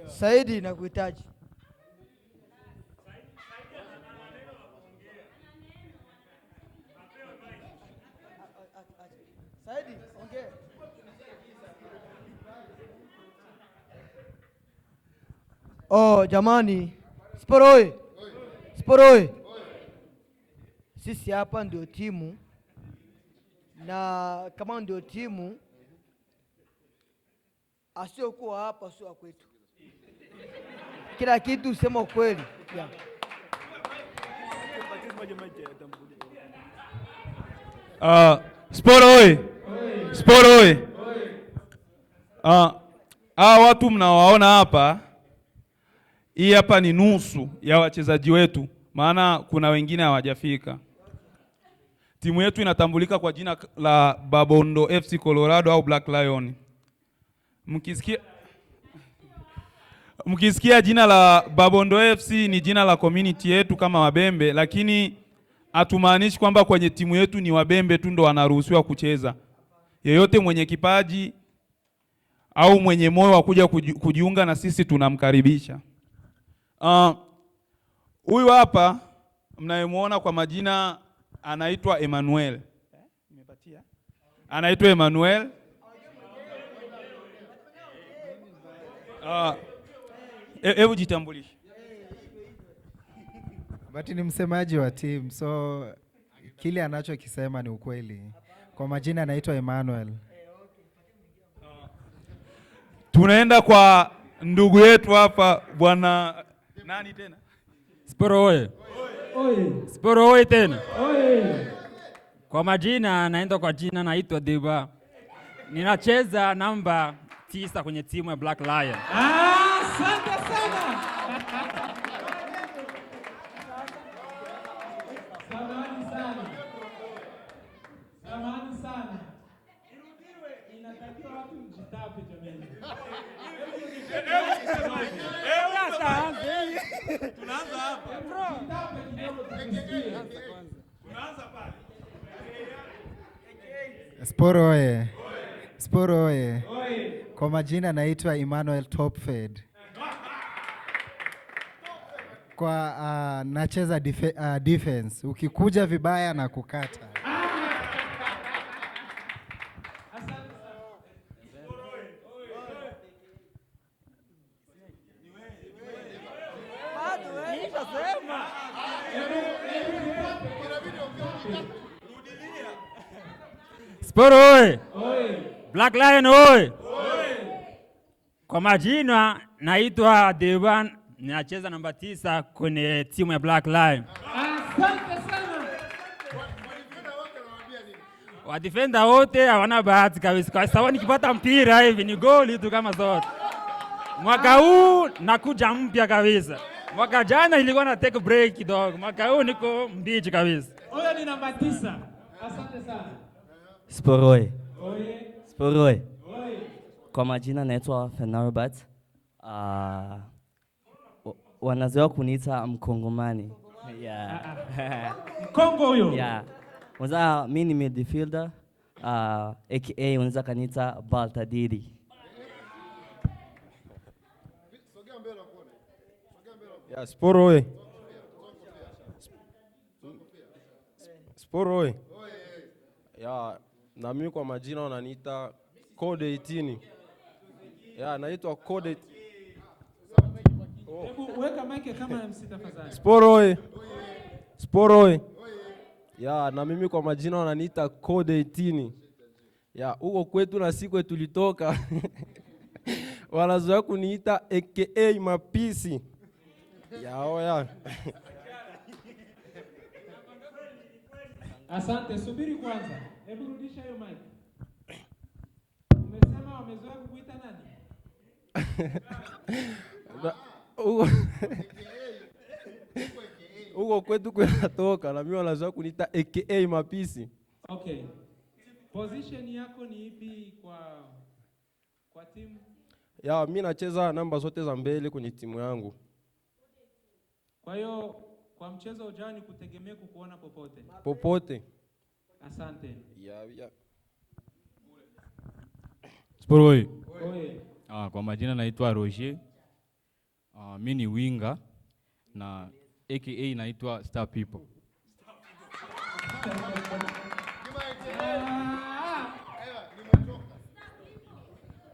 Saidi nakuhitaji. Saidi, ongea. Jamani. Sporoi. Sisi hapa ndio timu, na kama ndio timu asiokuwa hapa sio kwetu. Kila kitu sema ukweli. Sporoi. Sport oye! Hawa watu mnawaona hapa, hii hapa ni nusu ya wachezaji wetu, maana kuna wengine hawajafika. Timu yetu inatambulika kwa jina la Babondo FC Colorado au Black Lion. Mkisikia jina la Babondo FC ni jina la community yetu kama Wabembe, lakini hatumaanishi kwamba kwenye timu yetu ni Wabembe tu ndo wanaruhusiwa kucheza. Yeyote mwenye kipaji au mwenye moyo wa kuja kujiunga na sisi tunamkaribisha. Huyu hapa mnayemuona kwa majina anaitwa Emmanuel. Anaitwa Emmanuel. Hebu jitambulishe. But ni msemaji wa team, so kile anachokisema ni ukweli. Kwa majina anaitwa Emmanuel. Tunaenda kwa ndugu yetu hapa bwana nani tena? Sporo oye. Sporo oye tena. Kwa majina naenda kwa jina naitwa Deba. Ninacheza namba 9 kwenye timu ya Black Lion. Asante sana. Samahani sana. Samahani sana. Inatakiwa watu mjitape jamani. Tunaanza hapa. Mjitape kidogo tusikie. Tunaanza pale. Sporo oye. Sporo oye. Kwa majina naitwa Emmanuel Topfed. Kwa nacheza defense. Ukikuja vibaya na kukata. Sporo oye. Black Lion oye. Kwa majina naitwa Devan, ninacheza namba 9 kwenye timu ya Black Lion. Asante sana. Wadefender wote hawana bahati kabisa. Kwa sababu nikipata mpira hivi ni goli tu kama zote. Mwaka huu nakuja mpya kabisa. Mwaka jana ilikuwa na take break kidogo. Mwaka huu niko mbichi kabisa. Huyo ni namba 9. Asante sana. Sporoe. Oye. Sporoe. Oye. Kwa majina naitwa Fenarbat. Wanazoea kuniita Mkongomani. Yeah. Mkongo huyo? Yeah. Mwanza mimi ni midfielder. AKA unaweza kaniita Baltadiri. Ya Sporoe. Sporoe. Ya na mimi kwa majina wananiita Code 18. Ya naitwa Code. Hebu weka mic kama MC tafadhali. Sporoe. Sporoe. Ya na mimi kwa majina wananiita Code 18. Ya huko kwetu na siku tulitoka. Wanazoea kuniita AKA Mapisi. Ya oya. Asante, subiri kwanza. Hebu rudisha hiyo mic. Umesema wamezoea kukuita nani? Huko kwetu kunatoka na mimi wanazoea kuniita AKA Mapisi. Okay. Position yako ni ipi kwa timu? Ya mimi nacheza namba zote za mbele kwenye timu yangu. Kwa hiyo kwa mchezo ujao ni kutegemea kukuona popote. Popote. Asante. Ya. Sporoe. Oye. Kwa majina naitwa Roger. Mimi ni winga na AKA naitwa Star People.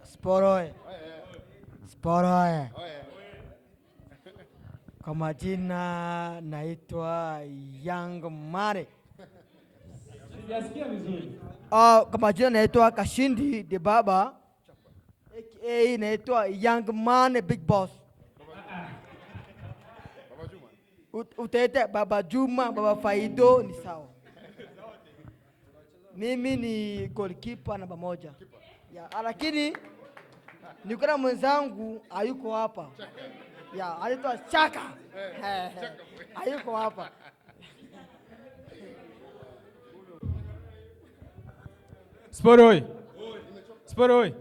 Sporoe. Sporoe. Kwa majina naitwa Young Mare. Sijasikia vizuri. Kwa majina naitwa Kashindi de Baba. AKA naitwa Young Man Big Boss. Utaita Baba Juma, Baba Faido ni sawa. Mimi ni goalkeeper namba 1. Ya, lakini niko na mwenzangu hayuko hapa. Ya, anaitwa Chaka. Hayuko hapa. Sporoi. Sporoi.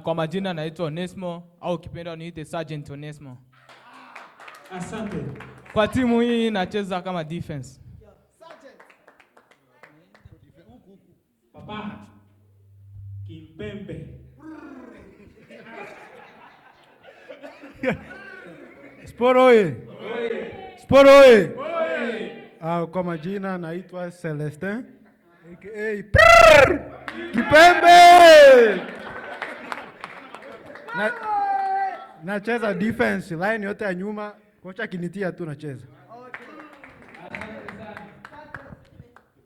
Kwa majina naitwa Onesmo au kipenda niite Sergeant Onesmo. Asante. Kwa timu hii nacheza kama defense. Papa Kimpembe. Sporoi. Sporoi. Kwa majina naitwa Celestin aka Kipembe. Nacheza defense, line yote ya nyuma, kocha kinitia tu nacheza.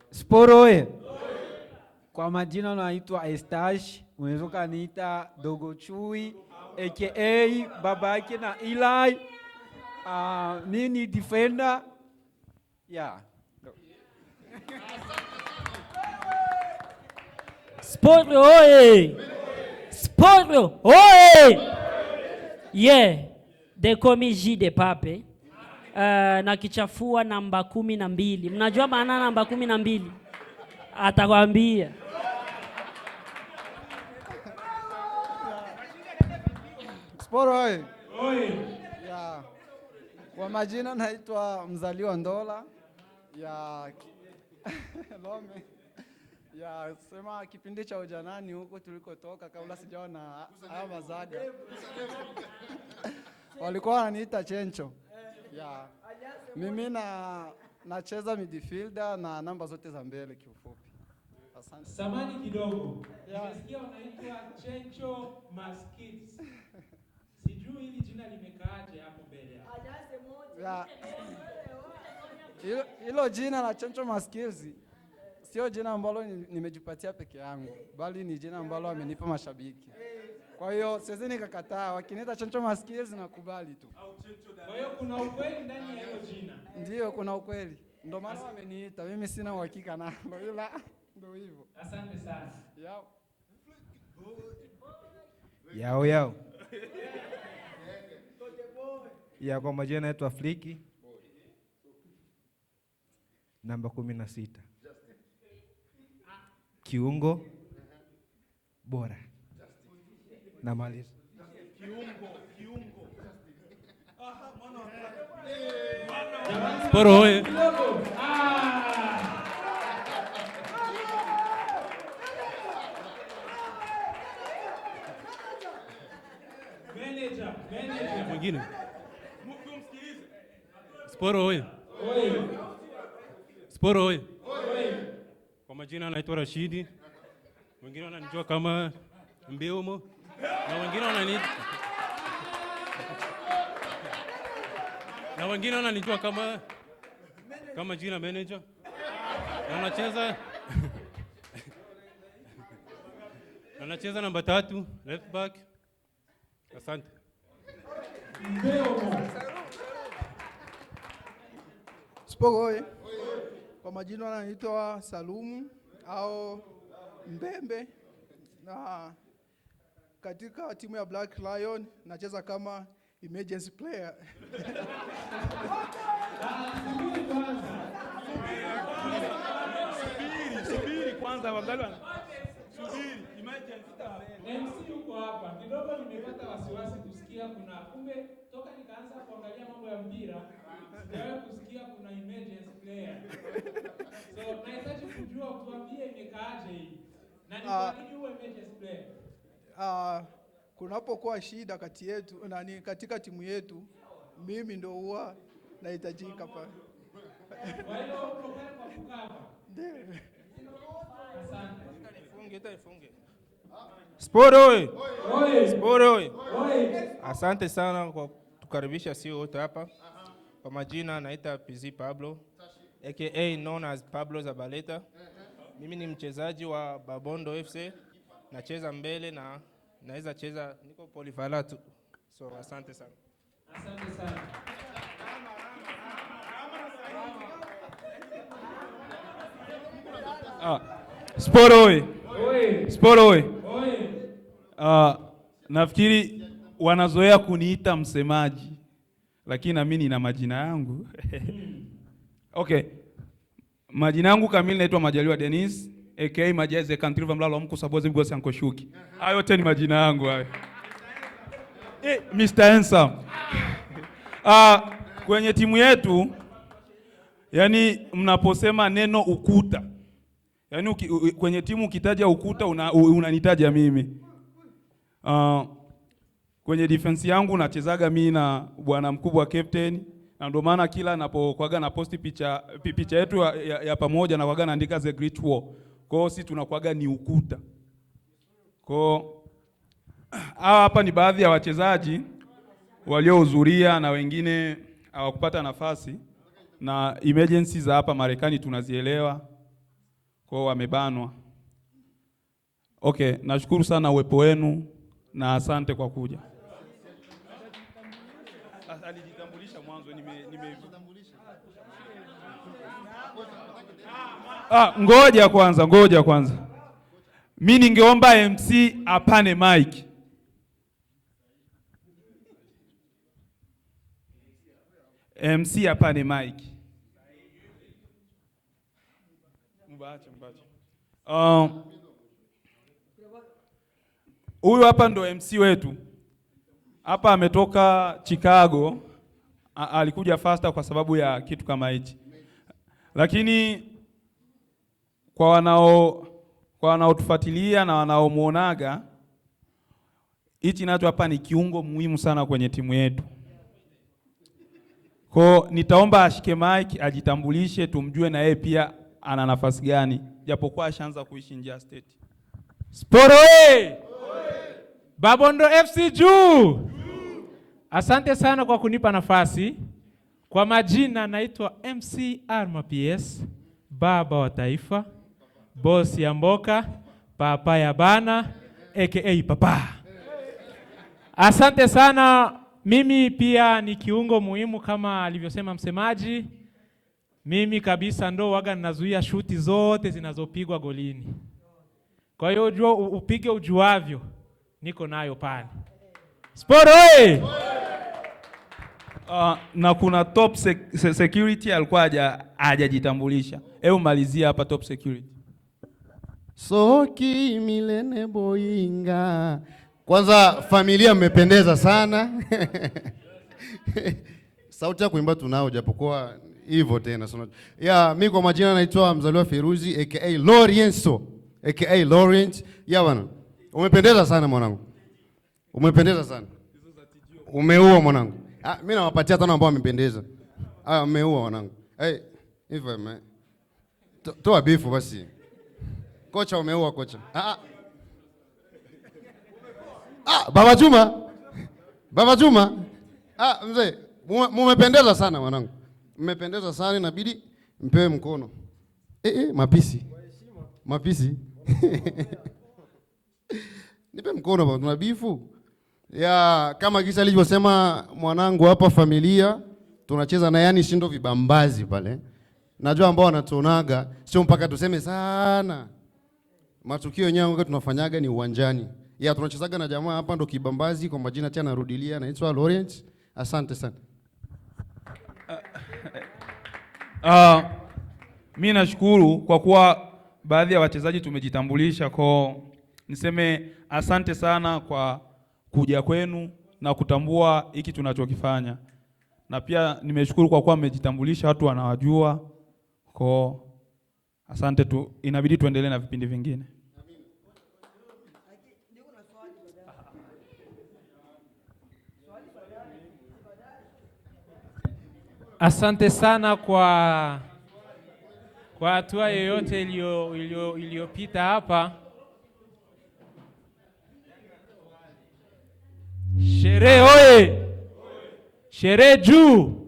Sporoe. Kwa majina naitwa Estash, unaweza kaniita Dogo Chui aka baba yake na Eli. Mimi ni defender. Yeah. Sport oye! Sport oye! Yeah, they call me J de Pape. Na kichafua namba 12. Mnajua maana namba 12? Atakwambia. Sport oye! Yeah. Kwa majina naitwa Mzaliwa Ndola. Ya Lome. Ya sema kipindi cha ujanani huko tulikotoka kabla sijaona haya mazaga. Walikuwa wananiita Chencho. Ya mimi nacheza midfielder na namba zote za mbele kiufupi. Asante. Samani kidogo. Nimesikia unaitwa Chencho Maskits. Sijui hili jina limekaaje hapo mbele hapo. Ya hilo jina la Chencho Maskits sio jina ambalo nimejipatia peke yangu, bali ni jina ambalo amenipa mashabiki. Kwa hiyo siwezi nikakataa, wakiniita Chencho Maskits nakubali tu. Kwa hiyo kuna ukweli ndani ya hilo jina. Ndio, kuna ukweli. Ndio maana wameniita. Mimi sina uhakika nalo, ila ndio hivyo. Asante sana. Yao. Yao yao. Ya kwa majina naitwa Fliki. Namba 16. Kiungo bora. Namaliza. Kiungo. Aha, mwana wa Sporo hoye. Manager. Mwingine. Sporo hoye. Sporo hoye. Kwa majina anaitwa Rashidi. Wengine wananijua kama Mbeumo na wengine wananijua kama jina manager. Na nacheza namba 3 left back. Asante. Spogoi. Kwa majina anaitwa Salumu au Mbembe, na katika timu ya Black Lion nacheza kama emergency player. Subiri kwanza wangalwa. Subiri emergency. MC yuko hapa. Kidogo nimepata wasiwasi kusikia kuna kumbe toka nikaanza kuangalia mambo ya mpira sijawahi kusikia kuna emergency player. So nahitaji kujua tuambie imekaaje hii. Na ni kwa nini uwe emergency player? Kunapokuwa shida kati yetu na katika timu yetu, mimi ndo huwa nahitajika pale. Kwa hiyo uko pale kwa kukaba. Ndio. Asante. Ifunge. Sporo oye. Sporo oye. Asante sana kwa kutukaribisha sisi wote hapa. Kwa majina naita PZ Pablo aka known as Pablo Zabaleta. Mimi ni mchezaji wa Babondo FC. Nacheza mbele na naweza cheza, niko polyvalent. So asante sana. Asante sana. Sport oye. Sport oye. Nafikiri wanazoea kuniita msemaji, lakini na mimi nina majina yangu. Okay. Majina yangu kamili naitwa Majaliwa Dennis, aka Majaze Country va mlalo mko sabozi mgosi ankoshuki. Hayo yote ni majina yangu hayo. Mr. Handsome. Kwenye timu yetu, yani mnaposema neno ukuta, yani kwenye timu ukitaja ukuta unanitaja mimi. Kwenye defense yangu nachezaga mimi na bwana mkubwa captain, na ndio maana kila napokuaga na posti picha yetu ya pamoja na kuaga naandika the great war. Kwa hiyo sisi tunakuaga ni ukuta. Kwa hapa ni baadhi ya wachezaji waliohudhuria na wengine hawakupata nafasi, na emergency za hapa Marekani tunazielewa, kwa wamebanwa. Okay, nashukuru sana uwepo wenu na asante kwa kuja. Alijitambulisha mwanzo ngoja kwanza. Mimi ningeomba MC apane mic. MC apane mic. Mbache. Huyu hapa ndo MC wetu. Hapa ametoka Chicago. Alikuja faster kwa sababu ya kitu kama hichi. Lakini kwa wanaotufuatilia na wanaomuonaga, hichi nacho hapa ni kiungo muhimu sana kwenye timu yetu. Kwa nitaomba ashike mic, ajitambulishe, tumjue na yeye pia ana nafasi gani, japokuwa ashaanza kuishi nje ya state. Sport oye! Babondo FC juu! Asante sana kwa kunipa nafasi. Kwa majina naitwa MC Arma PS, baba wa taifa, boss ya mboka, papa ya bana, aka papa. Asante sana. Mimi pia ni kiungo muhimu kama alivyosema msemaji. Mimi kabisa ndo waga ninazuia shuti zote zinazopigwa golini. Kwa hiyo ujua upige ujuavyo, niko nayo pale. Sport oye! Na kuna top security alikuwa hajajitambulisha. Hebu malizia hapa top security. Soki Milene Boyinga. Kwanza familia mmependeza sana. Sauti ya kuimba tunao japokuwa hivyo tena. Mimi kwa majina naitwa Mzaliwa Feruzi aka Lorenzo aka Laurent. Bwana. Umependeza sana mwanangu. Umependeza sana. Umeua mwanangu. Mimi nawapatia tano ambao wamependeza. Umeua mwanangu. Hivyo man. Toa bifu basi. Kocha umeua kocha. Baba Juma. Baba Juma. Mzee, mmependeza sana mwanangu. Mmependeza sana, inabidi mpewe mkono. Mapisi. Mapisi. Nipe mkono baba, tuna bifu. Kama kisa alivyosema mwanangu hapa, familia tunacheza na yani shindo vibambazi pale. Najua ambao wanatuonaga sio mpaka tuseme sana. Matukio yenyewe tunafanyaga ni uwanjani. Tunachezaga na jamaa hapa ndo kibambazi. Kwa majina tena narudilia, naitwa Laurent. Asante sana. Mimi nashukuru kwa kuwa baadhi ya wachezaji tumejitambulisha, kwa niseme asante sana kwa kuja kwenu na kutambua hiki tunachokifanya. Na pia nimeshukuru kwa kuwa mmejitambulisha, watu wanawajua. Kwa asante tu, inabidi tuendelee na vipindi vingine. Asante sana kwa hatua yoyote iliyopita hapa. Sherehe oye! Sherehe juu!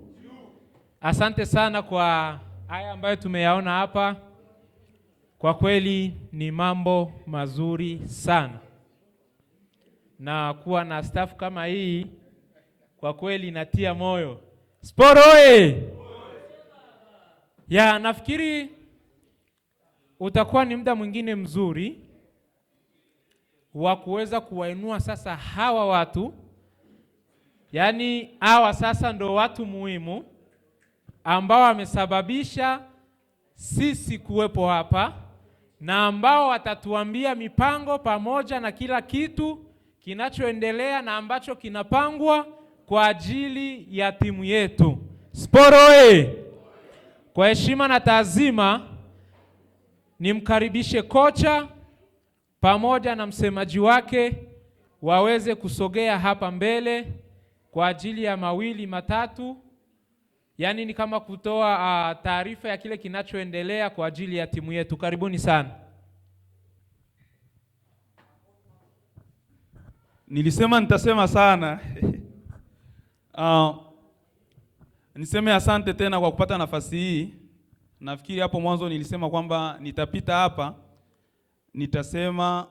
Asante sana kwa haya ambayo tumeyaona hapa. Kwa kweli ni mambo mazuri sana, na kuwa na staff kama hii kwa kweli inatia moyo. Sport oye! Nafikiri utakuwa ni muda mwingine mzuri wa kuweza kuwainua sasa hawa watu, yaani hawa sasa ndo watu muhimu ambao wamesababisha sisi kuwepo hapa na ambao watatuambia mipango pamoja na kila kitu kinachoendelea na ambacho kinapangwa kwa ajili ya timu yetu. Sport oye! Kwa heshima na taazima nimkaribishe kocha pamoja na msemaji wake waweze kusogea hapa mbele kwa ajili ya mawili matatu, yaani ni kama kutoa taarifa ya kile kinachoendelea kwa ajili ya timu yetu. Karibuni sana. Nilisema nitasema sana. Niseme asante tena kwa kupata nafasi hii. Nafikiri hapo mwanzo nilisema kwamba nitapita hapa, nitasema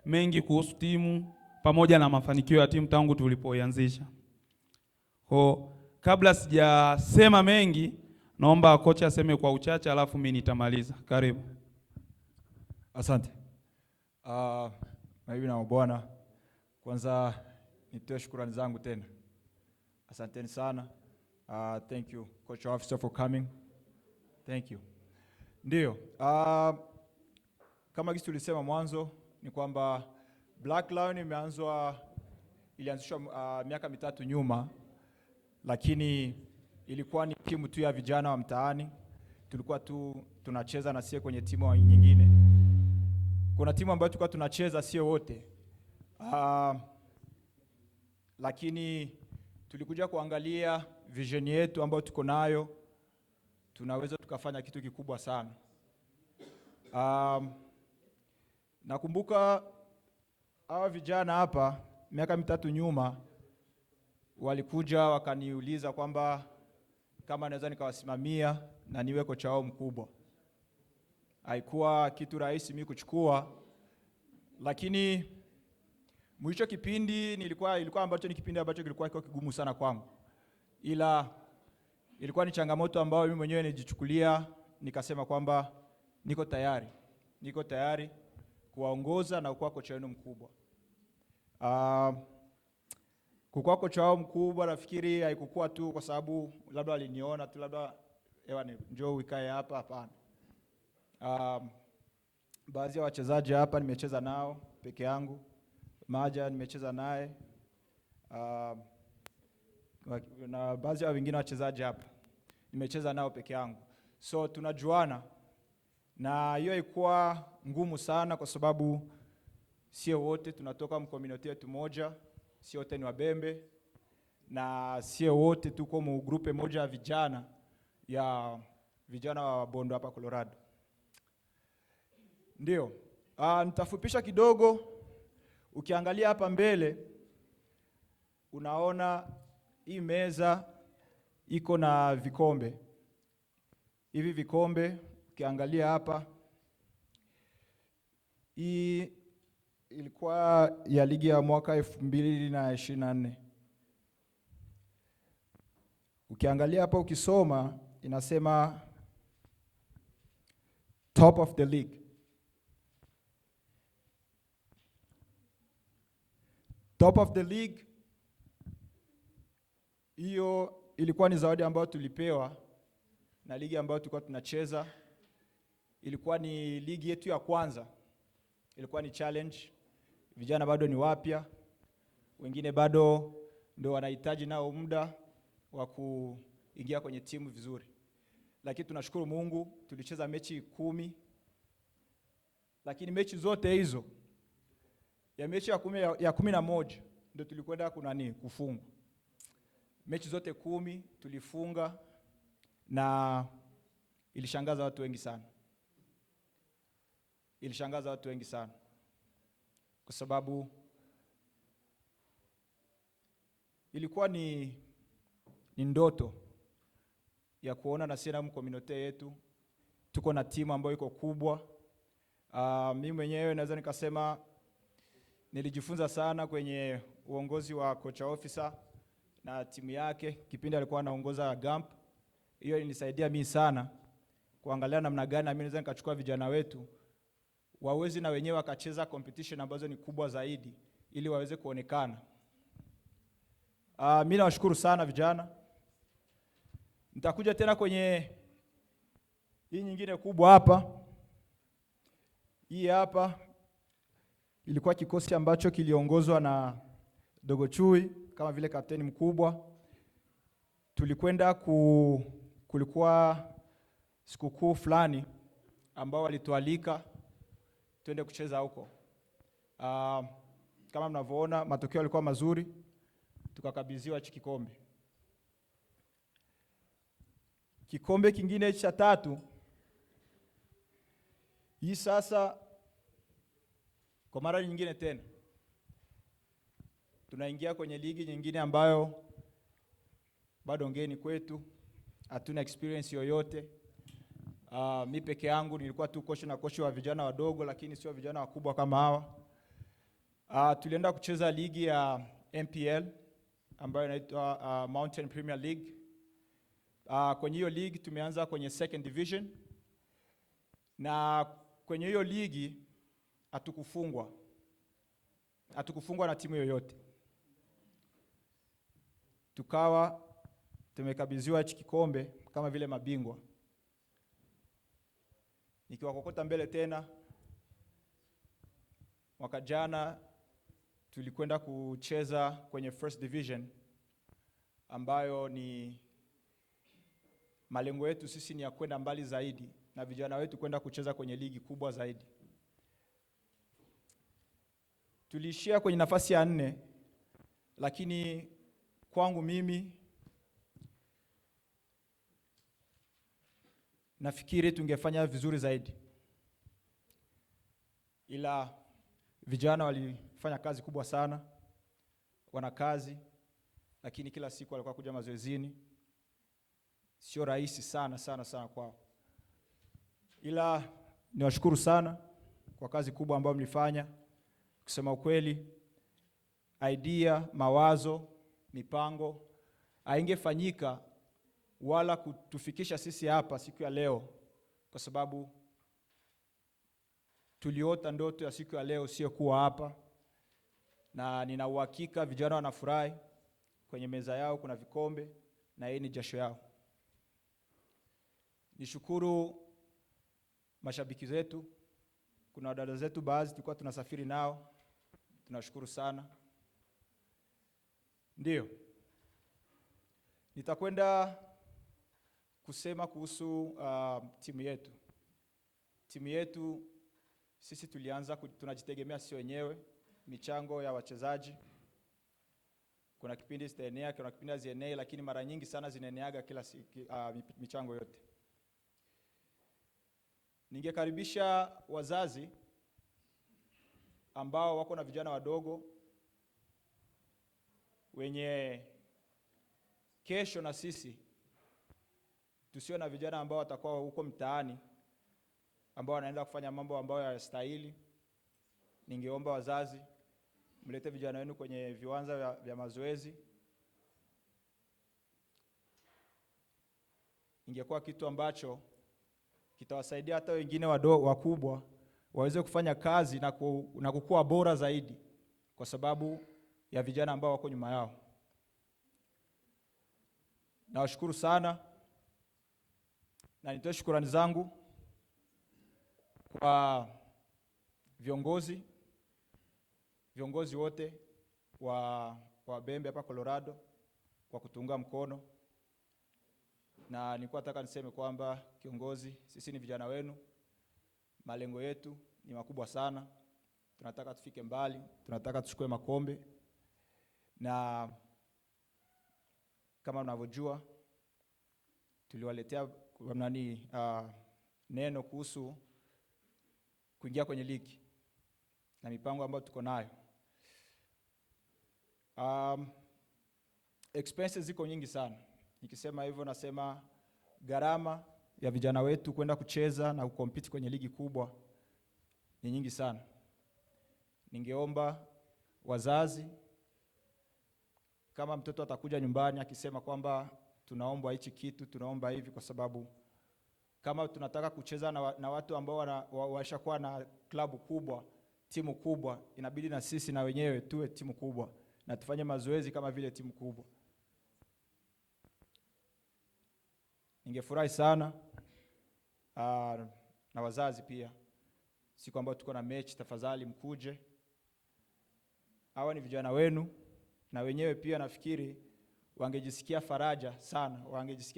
mengi kuhusu timu pamoja na mafanikio ya timu tangu tulipoianzisha. Kabla sijasema mengi, naomba kocha aseme kwa uchache alafu mimi nitamaliza. Karibu. Asante. Mabibi na mabwana, kwanza nitoe shukrani zangu tena. Asanteni sana. Thank you coach officer for coming. Thank you. Ndio. Kama gisi tulisema mwanzo ni kwamba Black Lion ilianzishwa miaka 3 nyuma, lakini ilikuwa ni timu tu ya vijana wa mtaani. Tulikuwa tu tunacheza na sio kwenye timu nyingine. Kuna timu ambayo tulikuwa tunacheza sio wote. Lakini tulikuja kuangalia vision yetu ambayo tuko nayo, tunaweza tukafanya kitu kikubwa sana. Nakumbuka hawa vijana hapa miaka 3 nyuma walikuja wakaniuliza kwamba kama naweza nikawasimamia na niwe kocha wao mkubwa. Haikuwa kitu rahisi mimi kuchukua, lakini mwisho kipindi ilikuwa ambacho ni kipindi ambacho kilikuwa kigumu sana kwangu. Ila ilikuwa ni changamoto ambayo mimi mwenyewe nilijichukulia, nikasema kwamba niko tayari kuwaongoza na kuwa kocha wenu mkubwa. Kukuwa kocha wao mkubwa nafikiri haikukuwa tu kwa sababu labda waliniona tu labda njoo uikae hapa, hapana. Baadhi ya wachezaji hapa nimecheza nao peke yangu. Maja nimecheza naye. Na baadhi ya wengine wachezaji hapa nimecheza nao peke yangu. So tunajuana. Na hiyo ilikuwa ngumu sana kwa sababu sio wote tunatoka mcommunity yetu moja, sio wote ni Wabembe, na sio wote tuko mu grupe moja ya vijana wa Bondo hapa Colorado. Ndio. Nitafupisha kidogo. Ukiangalia hapa mbele unaona hii meza iko na vikombe. Hivi vikombe ukiangalia hapa, hii ilikuwa ya ligi ya mwaka 2024. Ukiangalia hapa ukisoma inasema top of the league. Top of the league, hiyo ilikuwa ni zawadi ambayo tulipewa na ligi ambayo tulikuwa tunacheza. Ilikuwa ni ligi yetu ya kwanza. Ilikuwa ni challenge. Vijana bado ni wapya. Wengine bado ndio wanahitaji nao muda wa kuingia kwenye timu vizuri. Lakini tunashukuru Mungu tulicheza mechi 10. Lakini mechi zote hizo ya mechi ya 11 ndio tulikwenda kufunga. Mechi zote 10 tulifunga na ilishangaza watu wengi sana. Kwa sababu ilikuwa ni ndoto ya kuona na sisi community yetu tuko na timu ambayo iko kubwa. Mimi mwenyewe naweza nikasema nilijifunza sana kwenye uongozi wa coach officer na timu yake kipindi alikuwa anaongoza Gamp. Hiyo ilinisaidia mimi sana kuangalia namna gani mimi naweza nikachukua vijana wetu wawezi na wenyewe wakacheza competition ambazo ni kubwa zaidi ili waweze kuonekana. Mimi nawashukuru sana vijana. Nitakuja tena kwenye hii nyingine kubwa hapa. Hii hapa ilikuwa kikosi ambacho kiliongozwa na Dogo Chui kama vile kapteni mkubwa. Tulikwenda kulikuwa sikukuu fulani ambao walitualika twende kucheza huko. Kama mnavyoona matokeo yalikuwa mazuri, tukakabidhiwa hichi kikombe. Kikombe kingine cha 3. Hii sasa kwa mara nyingine tena tunaingia kwenye ligi nyingine ambayo bado ngeni kwetu, hatuna experience yoyote. Mimi peke yangu nilikuwa tu coach wa vijana wadogo, lakini sio vijana wakubwa kama hawa. Tulienda kucheza ligi ya MPL ambayo inaitwa Mountain Premier League. Kwenye hiyo ligi tumeanza kwenye second division, na kwenye hiyo ligi hatukufungwa na timu yoyote. Tukawa tumekabidhiwa hichi kikombe kama vile mabingwa. Nikiwakokota mbele tena, mwaka jana tulikwenda kucheza kwenye first division ambayo ni malengo yetu sisi ni ya kwenda mbali zaidi na vijana wetu kwenda kucheza kwenye ligi kubwa zaidi. Tuliishia kwenye nafasi ya 4, lakini kwangu mimi nafikiri tungefanya vizuri zaidi. Ila vijana walifanya kazi kubwa sana, wana kazi, lakini kila siku walikuwa kuja mazoezini. Sio rahisi sana kwao. Ila niwashukuru sana kwa kazi kubwa ambayo mlifanya. Kusema ukweli, idea, mawazo, mipango haingefanyika wala kutufikisha sisi hapa siku ya leo, kwa sababu tuliota ndoto ya siku ya leo sio kuwa hapa, na nina uhakika vijana wanafurahi. Kwenye meza yao kuna vikombe na hii ni jasho yao. Nishukuru mashabiki zetu. Kuna wadada zetu baadhi tulikuwa tunasafiri nao, tunashukuru sana. Ndio nitakwenda kusema kuhusu timu yetu. Timu yetu sisi tulianza tunajitegemea sisi wenyewe, michango ya wachezaji. Kuna kipindi zitaenea, kuna kipindi hazienei, lakini mara nyingi sana zinaeneaga kila michango yote. Ningekaribisha wazazi ambao wako na vijana wadogo wenye kesho na sisi tusio na vijana ambao watakuwa huko mtaani ambao wanaenda kufanya mambo ambayo hayastahili. Ningeomba wazazi mlete vijana wenu kwenye viwanja vya mazoezi. Ingekuwa kitu ambacho kitawasaidia hata wengine wakubwa waweze kufanya kazi na kukua bora zaidi kwa sababu ya vijana ambao wako nyuma yao. Nawashukuru sana na nitoe shukrani zangu kwa viongozi wote wa Bembe hapa Colorado kwa kutunga mkono. Na nilikuwa nataka niseme kwamba kiongozi, sisi ni vijana wenu. Malengo yetu ni makubwa sana. Tunataka tufike mbali, tunataka tuchukue makombe. Na kama mnavyojua tuliwaletea neno kuhusu kuingia kwenye ligi na mipango ambayo tuko nayo. Expenses ziko nyingi sana. Nikisema hivyo nasema gharama ya vijana wetu kwenda kucheza na kukompiti kwenye ligi kubwa ni nyingi sana. Ningeomba wazazi, kama mtoto atakuja nyumbani akisema kwamba tunaomba hichi kitu, tunaomba hivi, kwa sababu kama tunataka kucheza na watu ambao washakuwa na klabu kubwa, timu kubwa, inabidi na sisi na wenyewe tuwe timu kubwa na tufanye mazoezi kama vile timu kubwa. Ningefurahi sana na wazazi pia, siku ambayo tuko na mechi, tafadhali mkuje. Hawa ni vijana wenu, na wenyewe pia nafikiri wangejisikia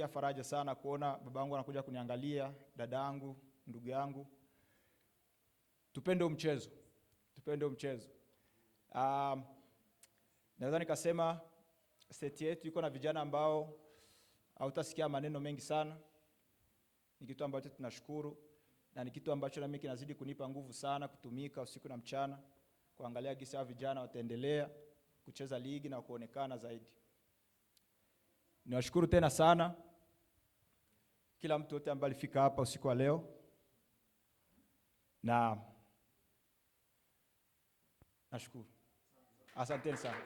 faraja sana kuona babangu anakuja kuniangalia, dadangu, ndugu yangu. Tupende mchezo. Naweza nikasema seti yetu iko na vijana ambao hautasikia maneno mengi sana. Ni kitu ambacho tunashukuru, na ni kitu ambacho na mimi kinazidi kunipa nguvu sana kutumika usiku na mchana kuangalia gisa vijana wataendelea kucheza ligi na kuonekana zaidi. Niwashukuru tena sana kila mtu yote ambaye alifika hapa usiku wa leo, na nashukuru. Asante sana.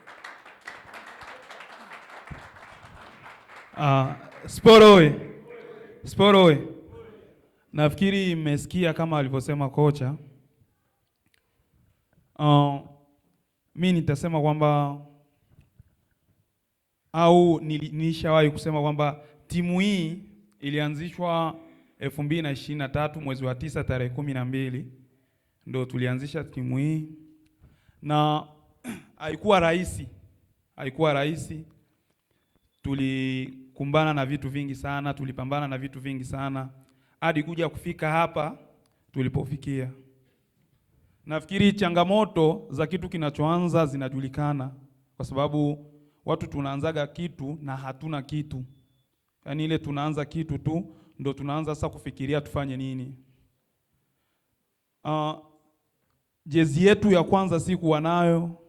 Sport oye. Nafikiri mmesikia kama alivyosema kocha. Mimi nitasema kwamba nilishawahi kusema kwamba timu hii ilianzishwa 2023 mwezi wa 9 tarehe 12 ndio tulianzisha timu hii, na haikuwa rahisi. Tulikumbana na vitu vingi sana, tulipambana na vitu vingi sana hadi kuja kufika hapa tulipofikia. Nafikiri changamoto za kitu kinachoanza zinajulikana, kwa sababu watu tunaanzaga kitu na hatuna kitu. Yaani ile tunaanza kitu tu ndio tunaanza sasa kufikiria tufanye nini. Jezi yetu ya kwanza sikuwa nayo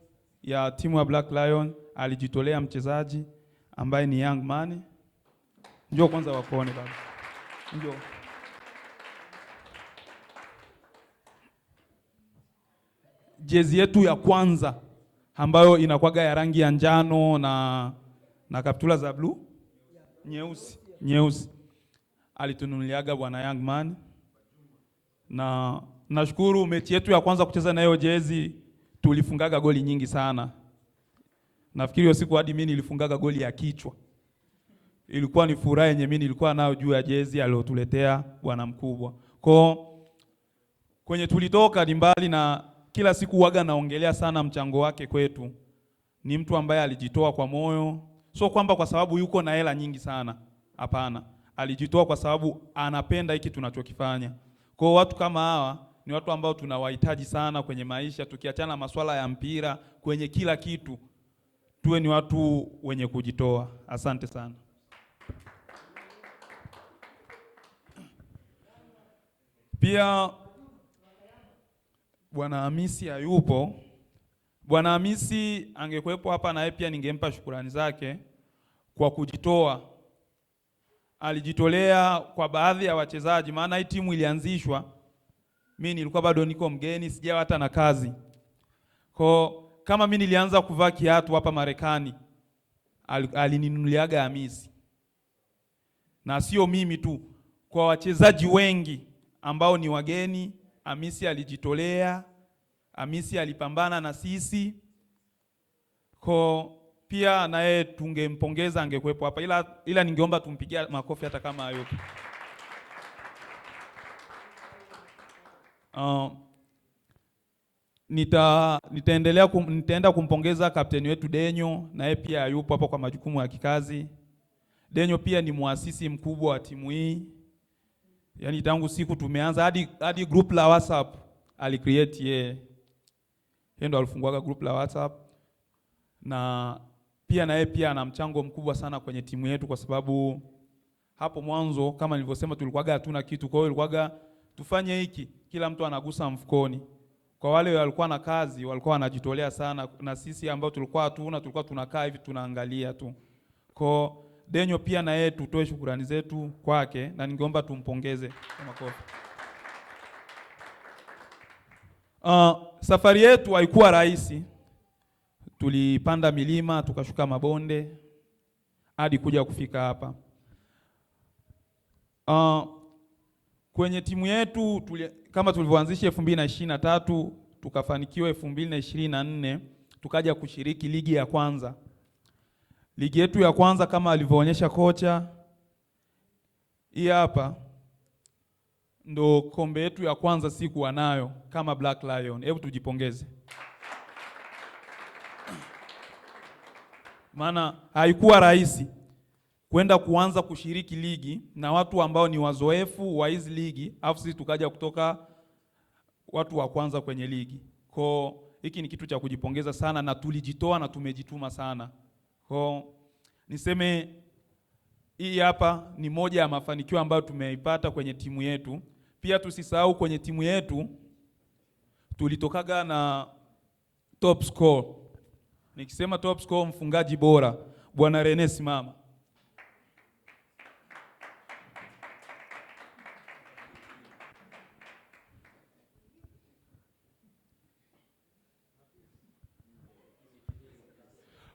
ya timu ya Black Lion, alijitolea mchezaji ambaye ni Young Man. Njoo kwanza wakuone baba. Njoo. Jezi yetu ya kwanza ambayo inakuwaga ya rangi ya njano na kaptula za blue nyeusi alitununuliaga bwana Young Man, na nashukuru mechi yetu ya kwanza kucheza na hiyo jezi tulifungaga goli nyingi sana. Nafikiri hiyo siku hadi mimi nilifungaga goli ya kichwa. Ilikuwa ni furaha yenye mimi nilikuwa nayo juu ya jezi aliyotuletea bwana mkubwa. Kwenye tulitoka ni mbali, na kila siku waga naongelea sana mchango wake kwetu. Ni mtu ambaye alijitoa kwa moyo. Sio kwamba kwa sababu yuko na hela nyingi sana. Hapana. Alijitoa kwa sababu anapenda hiki tunachokifanya. Kwa watu kama hawa ni watu ambao tunawahitaji sana kwenye maisha, tukiachana masuala ya mpira, kwenye kila kitu. Tuwe ni watu wenye kujitoa. Asante sana. Pia Bwana Hamisi hayupo. Bwana Hamisi angekuepo hapa na yeye pia ningempa shukrani zake kwa kujitoa. Alijitolea kwa baadhi ya wachezaji, maana hii timu ilianzishwa mimi nilikuwa bado niko mgeni, sijawa hata na kazi. Kama mimi nilianza kuvaa kiatu hapa Marekani, alininunuliaga Hamisi. Na sio mimi tu, kwa wachezaji wengi ambao ni wageni, Hamisi alijitolea, Hamisi alipambana na sisi. Pia na yeye tungempongeza angekuepo hapa, ila ningeomba tumpigia makofi hata kama hayupo. Nitaenda kumpongeza kapteni wetu Denyo, na yeye pia yupo hapo kwa majukumu ya kikazi. Denyo pia ni muasisi mkubwa wa timu hii. Yaani tangu siku tumeanza hadi group la WhatsApp alicreate yeye. Yeye ndo alifunguaga group la WhatsApp, na yeye pia ana mchango mkubwa sana kwenye timu yetu, kwa sababu hapo mwanzo kama nilivyosema tulikuwaga hatuna kitu. Kwa hiyo ilikuwaga tufanye hiki, kila mtu anagusa mfukoni. Kwa wale walikuwa na kazi walikuwa wanajitolea sana, na sisi ambao tulikuwa hatuna tulikuwa tunakaa hivi tunaangalia tu. Kwa Denyo pia na yeye tutoe shukrani zetu kwake, na ningeomba tumpongeze kwa makofi. Safari yetu haikuwa rahisi. Tulipanda milima, tukashuka mabonde hadi kuja kufika hapa. Kwenye timu yetu kama tulivyoanzisha 2023 tukafanikiwa 2024 tukaja kushiriki ligi ya kwanza. Ligi yetu ya kwanza kama alivyoonyesha kocha, hii hapa ndo kombe yetu ya kwanza sikuwa nayo kama Black Lion. Hebu tujipongeze. Maana haikuwa rahisi kwenda kuanza kushiriki ligi na watu ambao ni wazoefu wa hizi ligi, afu sisi tukaja kutoka watu wa kwanza kwenye ligi. Kwa hiki ni kitu cha kujipongeza sana, na tulijitoa na tumejituma sana. Kwa niseme hii hapa ni moja ya mafanikio ambayo tumeipata kwenye timu yetu. Pia tusisahau kwenye timu yetu tulitokaga na top score. Nikisema top score, mfungaji bora, Bwana Rene simama.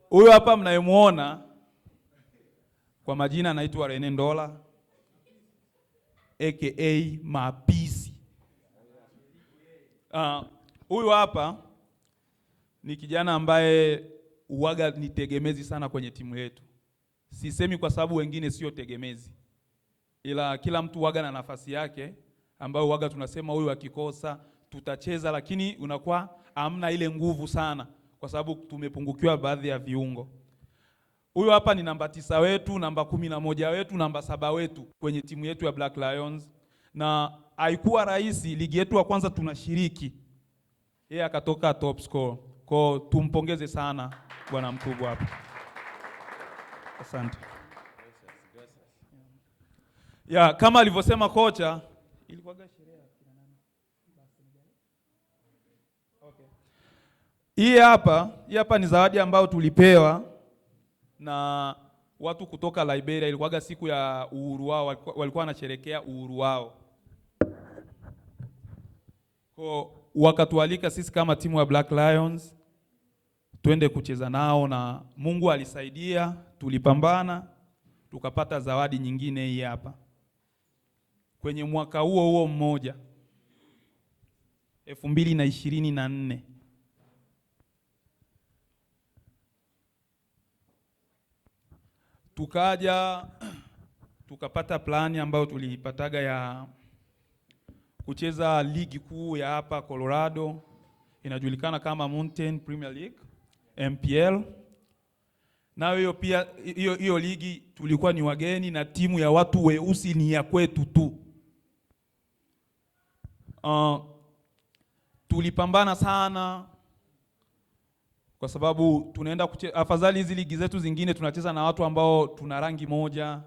Huyo hapa mnayemuona kwa majina anaitwa Rene Ndola aka Mapisi. Huyu hapa ni kijana ambaye uwaga ni tegemezi sana kwenye timu yetu. Sisemi kwa sababu wengine sio tegemezi, ila kila mtu uwaga na nafasi yake ambayo uwaga tunasema huyu akikosa tutacheza, lakini unakuwa hamna ile nguvu sana kwa sababu tumepungukiwa baadhi ya viungo. Huyu hapa ni namba 9 wetu, namba 11 wetu, namba 7 wetu kwenye timu yetu ya Black Lions, na haikuwa rahisi. Ligi yetu ya kwanza tunashiriki, yeye akatoka top score. Kwa tumpongeze sana bwana mkubwa hapa. Asante. Ya kama alivyosema kocha, ilikuwa sherehe kina nani? Okay. Hii hapa ni zawadi ambayo tulipewa na watu kutoka Liberia. Ilikuwa siku ya uhuru wao, walikuwa wanasherehekea uhuru wao. Kwa wakatualika sisi kama timu ya Black Lions twende kucheza nao, na Mungu alisaidia, tulipambana tukapata zawadi nyingine hii hapa. Kwenye mwaka huo mmoja 2024 tukaja tukapata plani ambayo tulipataga ya kucheza ligi kuu ya hapa Colorado, inajulikana kama Mountain Premier League, MPL. Na hiyo ligi tulikuwa ni wageni na timu ya watu weusi ni ya kwetu tu. Tulipambana sana kwa sababu tunaenda afadhali hizi ligi zetu zingine tunacheza na watu ambao tuna rangi moja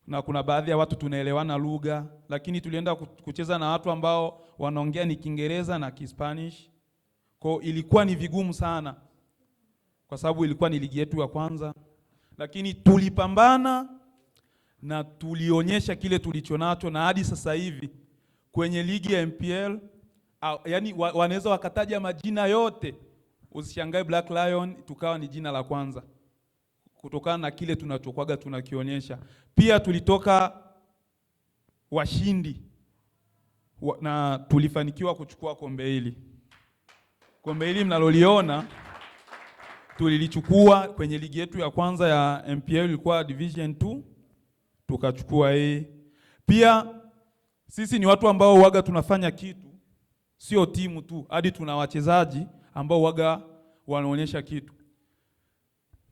na kuna baadhi ya watu tunaelewana lugha, lakini tulienda kucheza na watu ambao wanaongea ni Kiingereza na Kispanish. Kwa ilikuwa ni vigumu sana kwa sababu ilikuwa ni ligi yetu ya kwanza, lakini tulipambana na tulionyesha kile tulichonacho, na hadi sasa hivi kwenye ligi ya MPL yani wanaweza wakataja majina yote, usishangae Black Lion tukawa ni jina la kwanza kutokana na kile tunachokwaga tunakionyesha. Pia tulitoka washindi na tulifanikiwa kuchukua kombe hili. Kombe hili mnaloliona tulilichukua kwenye ligi yetu ya kwanza ya MPL, ilikuwa Division 2, tukachukua hii. Pia sisi ni watu ambao waga tunafanya kitu, sio timu tu, hadi tuna wachezaji ambao waga wanaonyesha kitu.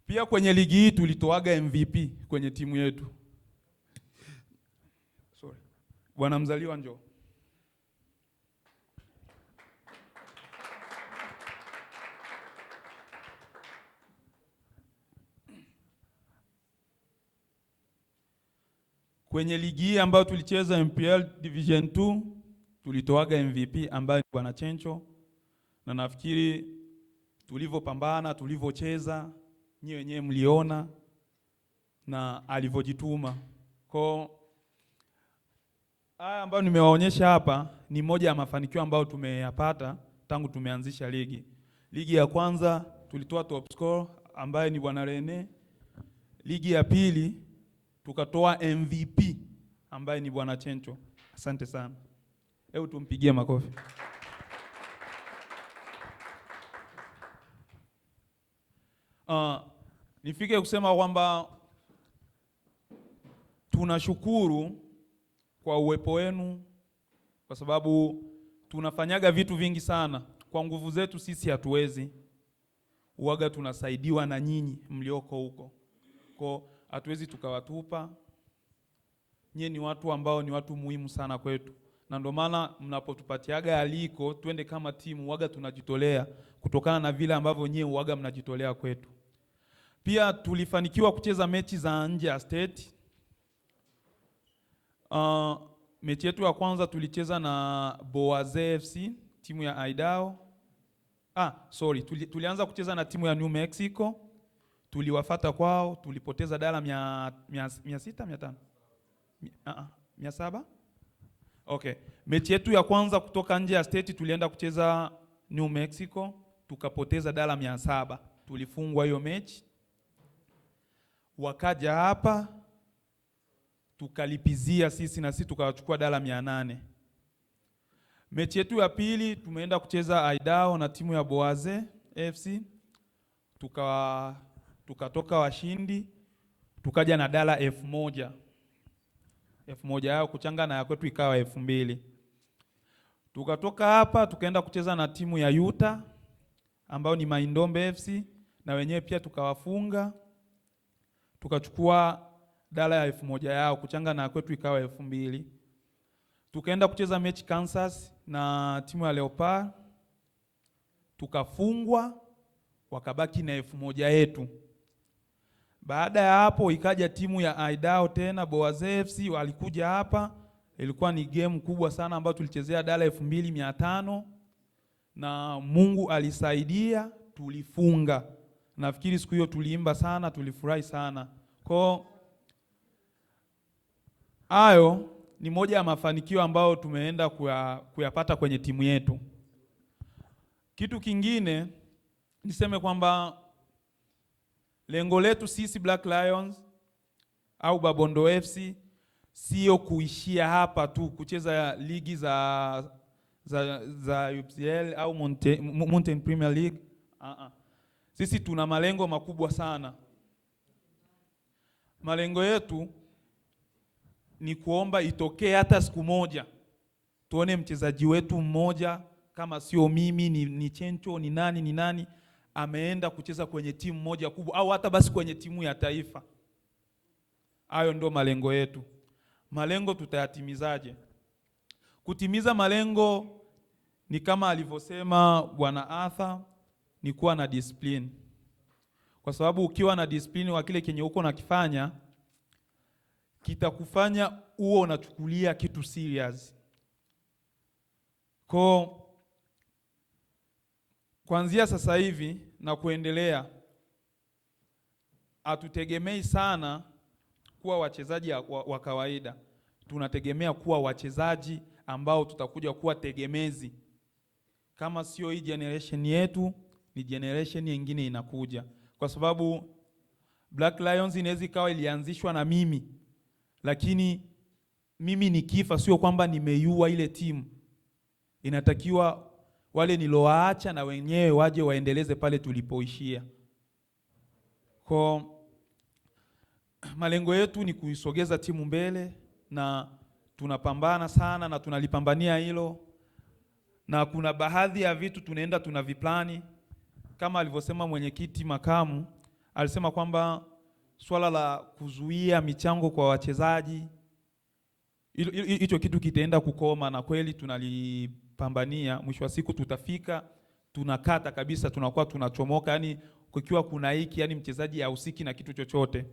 Pia kwenye ligi hii tulitoaga MVP kwenye timu yetu. Sorry. Bwana Mzaliwa njoo. Kwenye ligi hii ambayo tulicheza MPL Division 2 tulitoaga MVP ambaye ni Bwana Chencho, na nafikiri tulivyopambana, tulivyocheza nyinyi wenyewe mliona na alivyojituma. Kwa haya ambayo nimewaonyesha hapa ni moja ya mafanikio ambayo tumeyapata tangu tumeanzisha ligi. Ligi ya kwanza tulitoa top score ambaye ni Bwana Rene. Ligi ya pili tukatoa MVP ambaye ni Bwana Chencho. Asante sana. Hebu tumpigie makofi. Nifike kusema kwamba tunashukuru kwa uwepo wenu, kwa sababu tunafanyaga vitu vingi sana. Kwa nguvu zetu sisi hatuwezi. Uwaga tunasaidiwa na nyinyi mlioko huko. Kwa hatuwezi tukawatupa. Nyinyi ni watu ambao ni watu muhimu sana kwetu. Na ndio maana mnapotupatiaga aliko twende kama timu, uwaga tunajitolea kutokana na vile ambavyo nyinyi uwaga mnajitolea kwetu. Pia tulifanikiwa kucheza mechi za nje ya state. Mechi yetu ya kwanza tulicheza na Boaze FC, timu ya Aidao. Tulianza kucheza na timu ya New Mexico. Tuliwafata kwao, tulipoteza dala 600, 500? 700? Okay. Mechi yetu ya kwanza kutoka nje ya state tulienda kucheza New Mexico, tukapoteza dala 700. Tulifungwa hiyo mechi. Wakaja hapa tukalipizia sisi na sisi tukawachukua dala 800. Mechi yetu ya pili tumeenda kucheza Aidao na timu ya Boaze FC. Tukatoka washindi, tukaja na dala 1000. 1000 yao kuchanga na ya kwetu ikawa 2000. Tukatoka hapa tukaenda kucheza na timu ya Utah ambao ni Maindombe FC, na wenyewe pia tukawafunga. Tukachukua dala ya 1000 yao kuchanga na kwetu ikawa 2000. Tukaenda kucheza mechi Kansas na timu ya Leopard. Tukafungwa, wakabaki na 1000 yetu. Baada ya hapo ikaja timu ya Aidao tena, Boaze FC walikuja hapa. Ilikuwa ni game kubwa sana ambayo tulichezea dala 2500 na Mungu alisaidia, tulifunga. Nafikiri siku hiyo tuliimba sana, tulifurahi sana. Kwa hayo ni moja ya mafanikio ambayo tumeenda kuyapata kwenye timu yetu. Kitu kingine niseme kwamba lengo letu sisi Black Lions au Babondo FC sio kuishia hapa tu kucheza ligi za UPL au Mountain Premier League. Sisi tuna malengo makubwa sana. Malengo yetu ni kuomba itokee hata siku moja tuone mchezaji wetu mmoja, kama sio mimi ni Chencho ni nani ameenda kucheza kwenye timu moja kubwa au hata basi kwenye timu ya taifa. Hayo ndio malengo yetu. Malengo tutayatimizaje? Kutimiza malengo ni kama alivyosema Bwana Arthur, ni kuwa na discipline. Kwa sababu ukiwa na discipline wa kile kenye uko nakifanya, kitakufanya uwe unachukulia kitu serious. Kuanzia sasa hivi na kuendelea, hatutegemei sana kuwa wachezaji wa kawaida. Tunategemea kuwa wachezaji ambao tutakuja kuwa tegemezi. Kama sio hii generation yetu, ni generation nyingine inakuja. Kwa sababu Black Lions inaweza ikawa ilianzishwa na mimi, lakini mimi nikifa sio kwamba nimeiua ile timu. Inatakiwa wale nilowaacha na wenyewe waje waendeleze pale tulipoishia. Kwa malengo yetu ni kuisogeza timu mbele, na tunapambana sana na tunalipambania hilo, na kuna baadhi ya vitu tunaenda tunaviplani. Kama alivyosema mwenyekiti makamu, alisema kwamba swala la kuzuia michango kwa wachezaji, hicho kitu kitaenda kukoma, na kweli tunalipambania. Mwisho wa siku tutafika, tunakata kabisa, tunakuwa tunachomoka, yani kukiwa kuna hiki, yani mchezaji hahusiki na kitu chochote.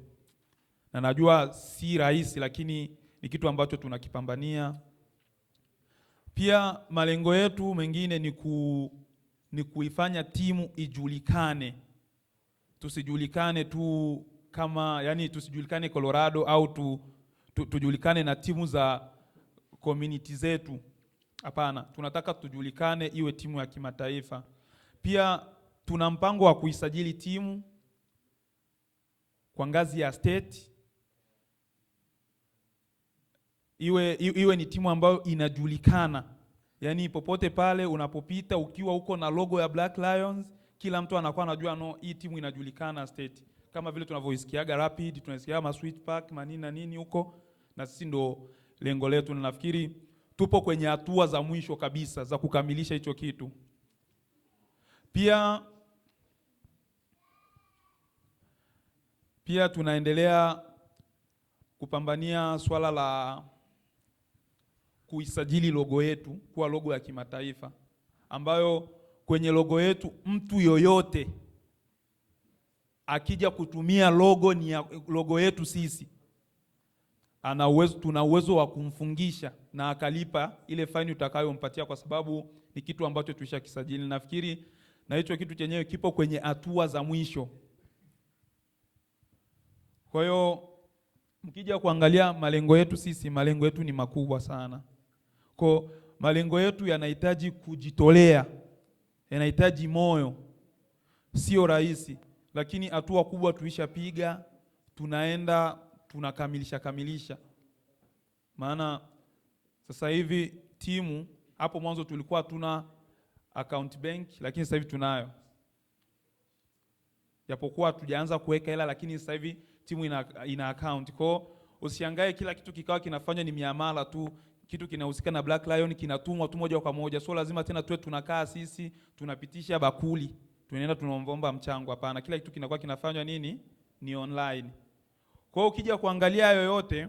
Na najua si rahisi, lakini ni kitu ambacho tunakipambania. Pia malengo yetu mengine ni kuifanya timu ijulikane. Tusijulikane tu kama, yani tusijulikane Colorado au tujulikane na timu za community zetu. Hapana, tunataka tujulikane iwe timu ya kimataifa. Pia tuna mpango wa kuisajili timu kwa ngazi ya state iwe ni timu ambayo inajulikana. Yaani popote pale unapopita ukiwa uko na logo ya Black Lions, kila mtu anakuwa anajua no, hii timu inajulikana state. Kama vile tunavyoisikiaga Rapid, tunasikia ma Sweet Park, manini na nini huko, na sisi ndo lengo letu, na nafikiri tupo kwenye hatua za mwisho kabisa za kukamilisha hicho kitu. Pia tunaendelea kupambania swala la kuisajili logo yetu kuwa logo ya kimataifa, ambayo kwenye logo yetu mtu yoyote akija kutumia logo ni ya logo yetu sisi, tuna uwezo wa kumfungisha na akalipa ile faini utakayompatia, kwa sababu ni kitu ambacho tulishakisajili. Nafikiri na hicho kitu chenyewe kipo kwenye hatua za mwisho. Kwa hiyo mkija kuangalia malengo yetu sisi, malengo yetu ni makubwa sana. Kwa malengo yetu yanahitaji kujitolea, yanahitaji moyo, sio rahisi, lakini hatua kubwa tulishapiga, tunaenda tunakamilisha. Maana sasa hivi timu, hapo mwanzo tulikuwa tuna account bank, lakini sasa hivi tunayo. Japokuwa tujaanza kuweka hela, lakini sasa hivi timu ina account. Kwa usiangae kila kitu kikawa kinafanywa ni miamala tu, kitu kinahusika na Black Lion kinatumwa tu moja kwa moja. So lazima tena tuwe tunakaa sisi, tunapitisha bakuli, tunaenda tunaomba mchango. Hapana, kila kitu kinakuwa kinafanywa nini? Ni online. Kwa hiyo ukija kuangalia hayo yote,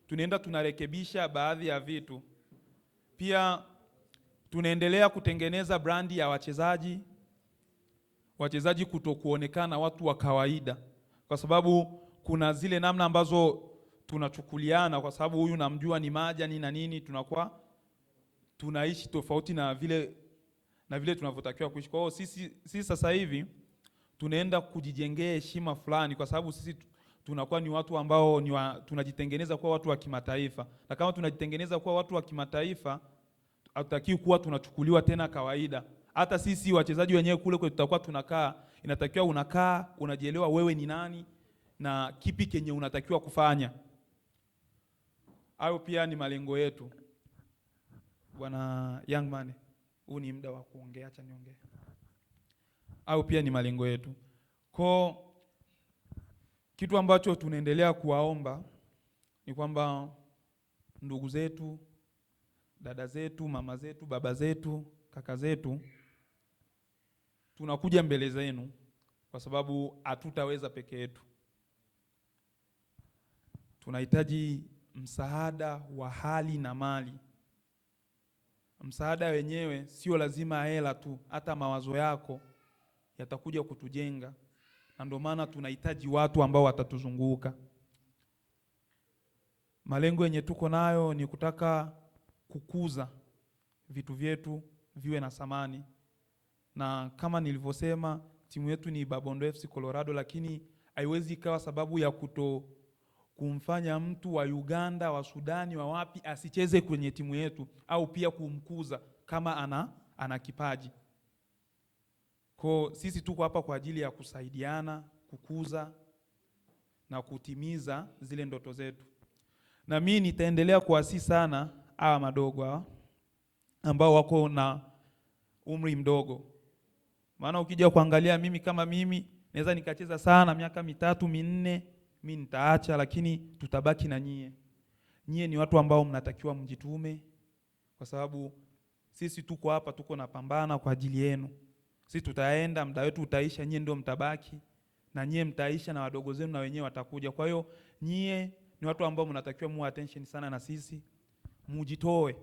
tunaenda tunarekebisha baadhi ya vitu. Pia tunaendelea kutengeneza brandi ya wachezaji kutokuonekana watu wa kawaida, kwa sababu kuna zile namna ambazo tunachukuliana, kwa sababu huyu namjua ni majani na nini, tunakuwa tunaishi tofauti na vile tunavyotakiwa kuishi. Kwa hiyo sisi sasa hivi tunaenda kujijengea heshima fulani, kwa sababu sisi tunakuwa ni watu ambao tunajitengeneza kuwa watu wa kimataifa, na kama tunajitengeneza kuwa watu wa kimataifa, hatutakiwi kuwa tunachukuliwa tena kawaida. Hata sisi wachezaji wenyewe kule kwetu tutakuwa tunakaa, inatakiwa unakaa unajielewa wewe ni nani na kipi kenye unatakiwa kufanya. Hayo pia ni malengo yetu. Bwana Young Man, huu ni muda wa kuongea, acha niongee. Hayo pia ni malengo yetu. Kwa kitu ambacho tunaendelea kuwaomba ni kwamba ndugu zetu, dada zetu, mama zetu, baba zetu, kaka zetu, tunakuja mbele zenu kwa sababu hatutaweza peke yetu. Tunahitaji msaada wa hali na mali. Msaada wenyewe sio lazima hela tu, hata mawazo yako yatakuja kutujenga. Na ndio maana tunahitaji watu ambao watatuzunguka. Malengo yenye tuko nayo ni kutaka kukuza vitu vyetu viwe na thamani. Na kama nilivyosema, timu yetu ni Babondo FC Colorado, lakini haiwezi ikawa sababu ya kumfanya mtu wa Uganda, wa Sudani, wa wapi asicheze kwenye timu yetu, au pia kumkuza kama ana kipaji. Kwa sisi tuko hapa kwa ajili ya kusaidiana, kukuza na kutimiza zile ndoto zetu. Na mimi nitaendelea kuwasihi sana hawa madogo hawa ambao wako na umri mdogo. Maana ukija kuangalia mimi kama mimi naweza nikacheza sana miaka 3, 4, mimi nitaacha, lakini tutabaki na nyie. Nyie ni watu ambao mnatakiwa mjitume, kwa sababu sisi tuko hapa, tuko na pambana kwa ajili yenu. Sisi tutaenda, muda wetu utaisha, nyie ndio mtabaki, na nyie mtaisha na wadogo zenu na wenyewe watakuja. Kwa hiyo nyie ni watu ambao mnatakiwa muwe attention sana na sisi, mujitoe.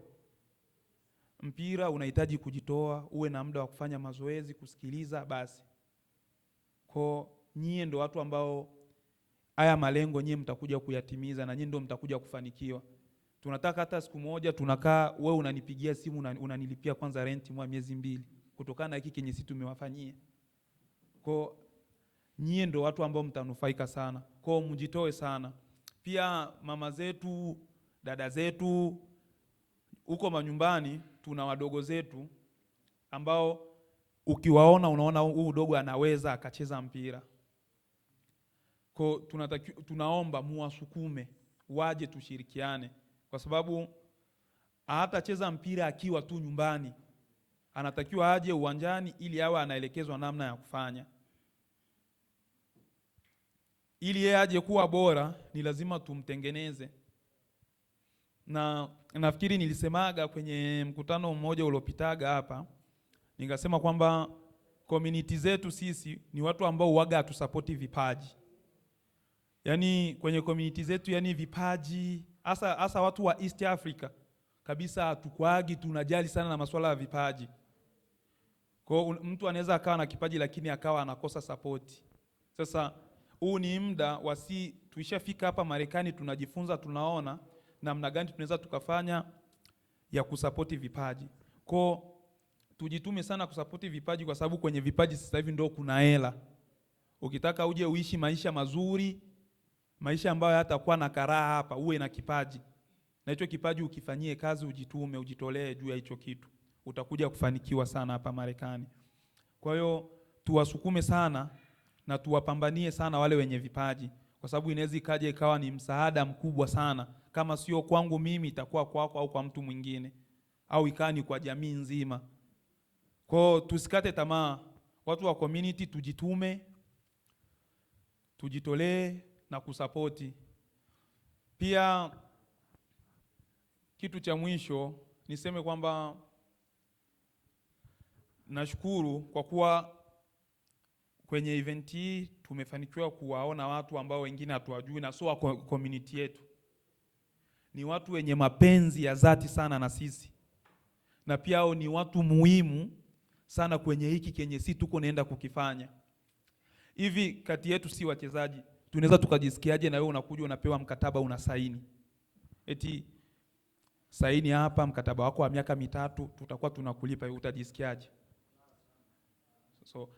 Mpira unahitaji kujitoa, uwe na muda wa kufanya mazoezi, kusikiliza basi. Kwa nyie ndio watu ambao haya malengo nyie mtakuja kuyatimiza, na nyie ndio mtakuja kufanikiwa. Tunataka hata siku moja tunakaa, wewe unanipigia simu unanilipia kwanza rent mwa miezi 2 kutokana na hiki kenye sisi tumewafanyia. Kwa nyie ndio watu ambao mtanufaika sana. Kwa mjitoe sana. Pia mama zetu, dada zetu, huko manyumbani tuna wadogo zetu ambao ukiwaona unaona huyu dogo anaweza akacheza mpira. Kwa tunaomba muwasukume waje tushirikiane. kwa sababu hatacheza mpira akiwa tu nyumbani. Anatakiwa aje uwanjani ili awe anaelekezwa namna ya kufanya. Ili yeye aje kuwa bora ni lazima tumtengeneze. Na nafikiri nilisemaga kwenye mkutano mmoja uliopitaga hapa, nikasema kwamba community zetu sisi ni watu ambao huaga hatusapoti vipaji. Yaani kwenye community zetu, yani vipaji, hasa watu wa East Africa kabisa hatukwagi tunajali sana na masuala ya vipaji. Kwa mtu anaweza akawa na kipaji lakini akawa anakosa support. Sasa huu ni muda wasi tuishafika hapa Marekani, tunajifunza, tunaona namna gani tunaweza tukafanya ya kusapoti vipaji. Kwa tujitume sana kusapoti vipaji, kwa sababu kwenye vipaji sasa hivi ndio kuna hela. Ukitaka uje uishi maisha mazuri, maisha ambayo hatakuwa na karaha hapa, uwe na kipaji. Na hicho kipaji ukifanyie kazi, ujitume, ujitolee juu ya hicho kitu, utakuja kufanikiwa sana hapa Marekani. Kwa hiyo tuwasukume sana na tuwapambanie sana wale wenye vipaji, kwa sababu inaweza ikaje ikawa ni msaada mkubwa sana. Kama sio kwangu mimi, itakuwa kwako au kwa mtu mwingine, au ikawa ni kwa jamii nzima. Kwa hiyo tusikate tamaa, watu wa community tujitume, tujitolee na kusapoti. Pia kitu cha mwisho niseme kwamba nashukuru kwa kuwa kwenye event hii tumefanikiwa kuwaona watu ambao wengine hatuwajui na sio community yetu. Ni watu wenye mapenzi ya dhati sana na sisi. Na pia hao ni watu muhimu sana kwenye hiki kenye sisi tuko naenda kukifanya. Hivi kati yetu si wachezaji, tunaweza tukajisikiaje na wewe unakuja unapewa mkataba unasaini? Eti saini hapa mkataba wako wa miaka 3 tutakuwa tunakulipa, utajisikiaje? So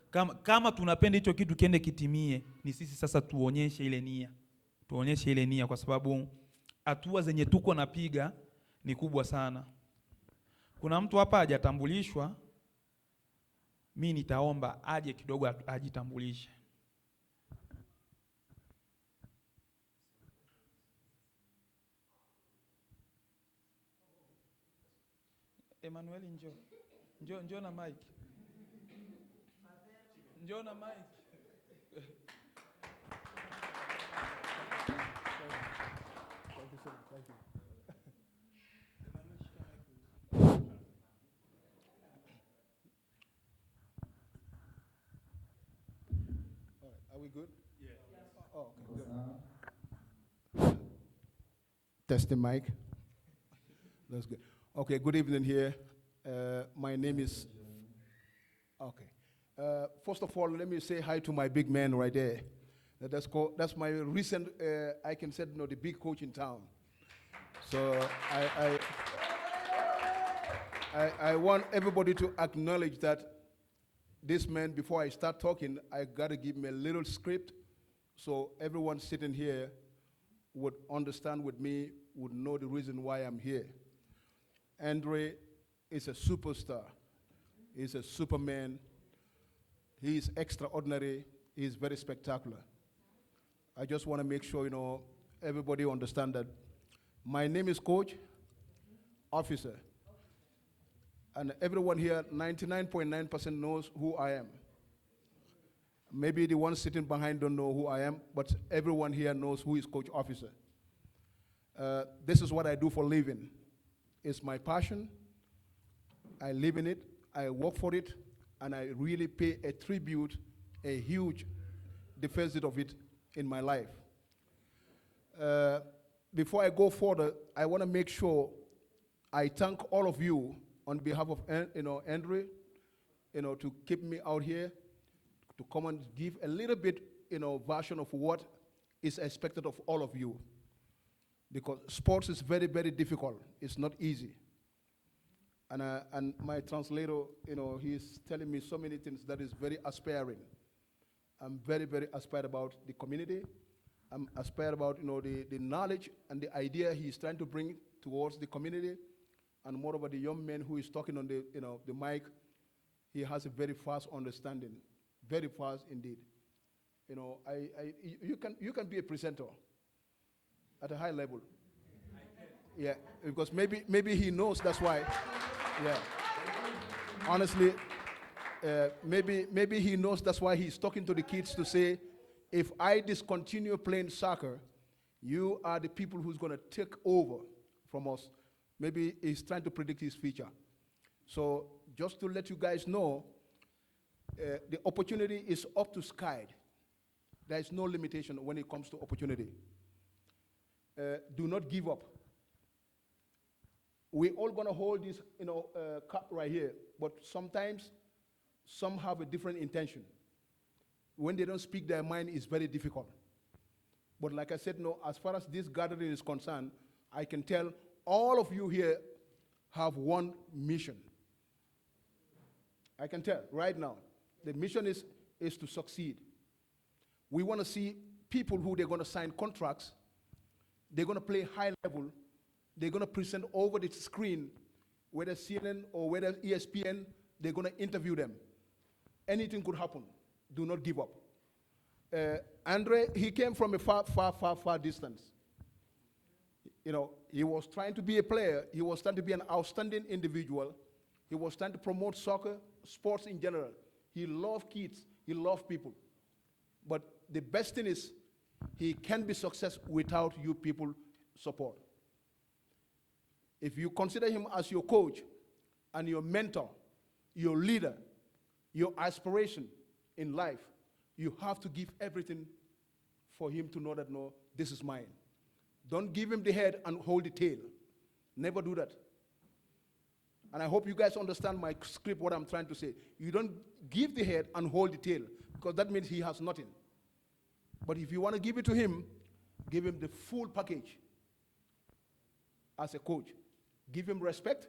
kama tunapenda hicho kitu kiende kitimie, ni sisi sasa tuonyeshe ile nia. Tuonyeshe ile nia, kwa sababu hatua zenye tuko napiga ni kubwa sana. Kuna mtu hapa hajatambulishwa, mimi nitaomba aje kidogo ajitambulishe. Emmanuel, njoo na mic. Njoo na mic. Thank you. Are we good? Yeah. Oh, okay, good. Test the mic. That's good. Okay, good evening here. My name is... Okay. First of all, let me say hi to my big man right there. That's my recent, I can say, the big coach in town. So I want everybody to acknowledge that this man, before I start talking, I gotta give him a little script so everyone sitting here would understand with me, would know the reason why I'm here. Andre is a superstar. He's a superman. He is extraordinary. He is very spectacular. I just want to make sure, everybody understand that my name is Coach Officer. And everyone here, 99.9% knows who I am. Maybe the ones sitting behind don't know who I am, but everyone here knows who is Coach Officer. This is what I do for a living. It's my passion. I live in it. I work for it. And I really pay a tribute, a huge deficit of it in my life. Before I go further, I want to make sure I thank all of you on behalf of Andre, to keep me out here, to come and give a little bit, version of what is expected of all of you. Because sports is very, very difficult. It's not easy. And my translator, he's telling me so many things that is very aspiring. I'm very, very aspired about the community. I'm aspired about, the knowledge and the idea he's trying to bring towards the community. And moreover, the young man who is talking on the mic, he has a very fast understanding, very fast indeed. You can be a presenter at a high level. Yeah, because maybe he knows that's why. Yeah. Honestly, maybe he knows that's why he's talking to the kids to say, if I discontinue playing soccer, you are the people who's going to take over from us. Maybe he's trying to predict his future. So just to let you guys know, the opportunity is up to sky. There is no limitation when it comes to opportunity. Do not give up. We're all going to hold this, cup right here, but sometimes some have a different intention. When they don't speak their mind, it's very difficult. But like I said, no, as far as this gathering is concerned, I can tell all of you here have one mission. I can tell right now. The mission is to succeed. We want to see people who they're going to sign contracts, they're going to play high level, they're going to present over the screen, whether CNN or whether ESPN, they're going to interview them. Anything could happen. Do not give up. Andre, he came from a far distance. He was trying to be a player. He was trying to be an outstanding individual. He was trying to promote soccer, sports in general. He loved kids. He loved people. But the best thing is he can be successful without you people support. If you consider him as your coach and your mentor, your leader, your aspiration in life, you have to give everything for him to know that, no, this is mine. Don't give him the head and hold the tail. Never do that. And I hope you guys understand my script, what I'm trying to say. You don't give the head and hold the tail, because that means he has nothing. But if you want to give it to him, give him the full package as a coach. Give him respect,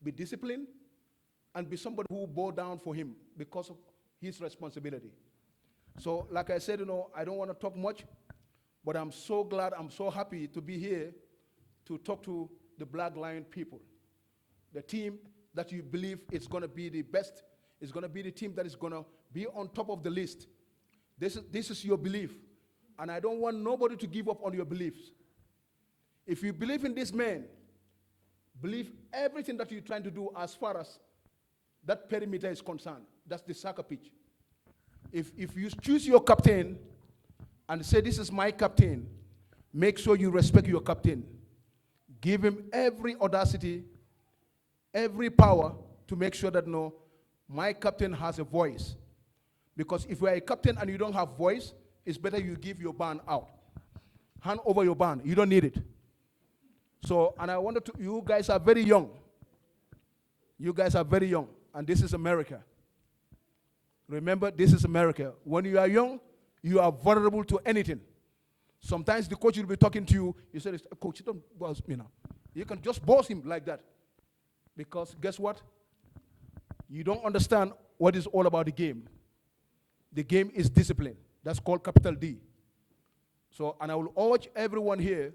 be disciplined, and be somebody who will bow down for him because of his responsibility. So, like I said, I don't want to talk much, but I'm so glad, I'm so happy to be here to talk to the Black Lion people. The team that you believe is going to be the best, is going to be the team that is going to be on top of the list. This is your belief, and I don't want nobody to give up on your beliefs. If you believe in this man, believe everything that you're trying to do as far as that perimeter is concerned. That's the soccer pitch. If you choose your captain and say, this is my captain, make sure you respect your captain. Give him every audacity, every power to make sure that, no, my captain has a voice. Because if you are a captain and you don't have voice, it's better you give your band out. Hand over your band. You don't need it. So, and I wanted to, you guys are very young. You guys are very young, and this is America. Remember, this is America. When you are young, you are vulnerable to anything. Sometimes the coach will be talking to you, you say, coach, don't boss me now. You can just boss him like that. Because guess what? You don't understand what is all about the game. The game is discipline. That's called capital D. So, and I will urge everyone here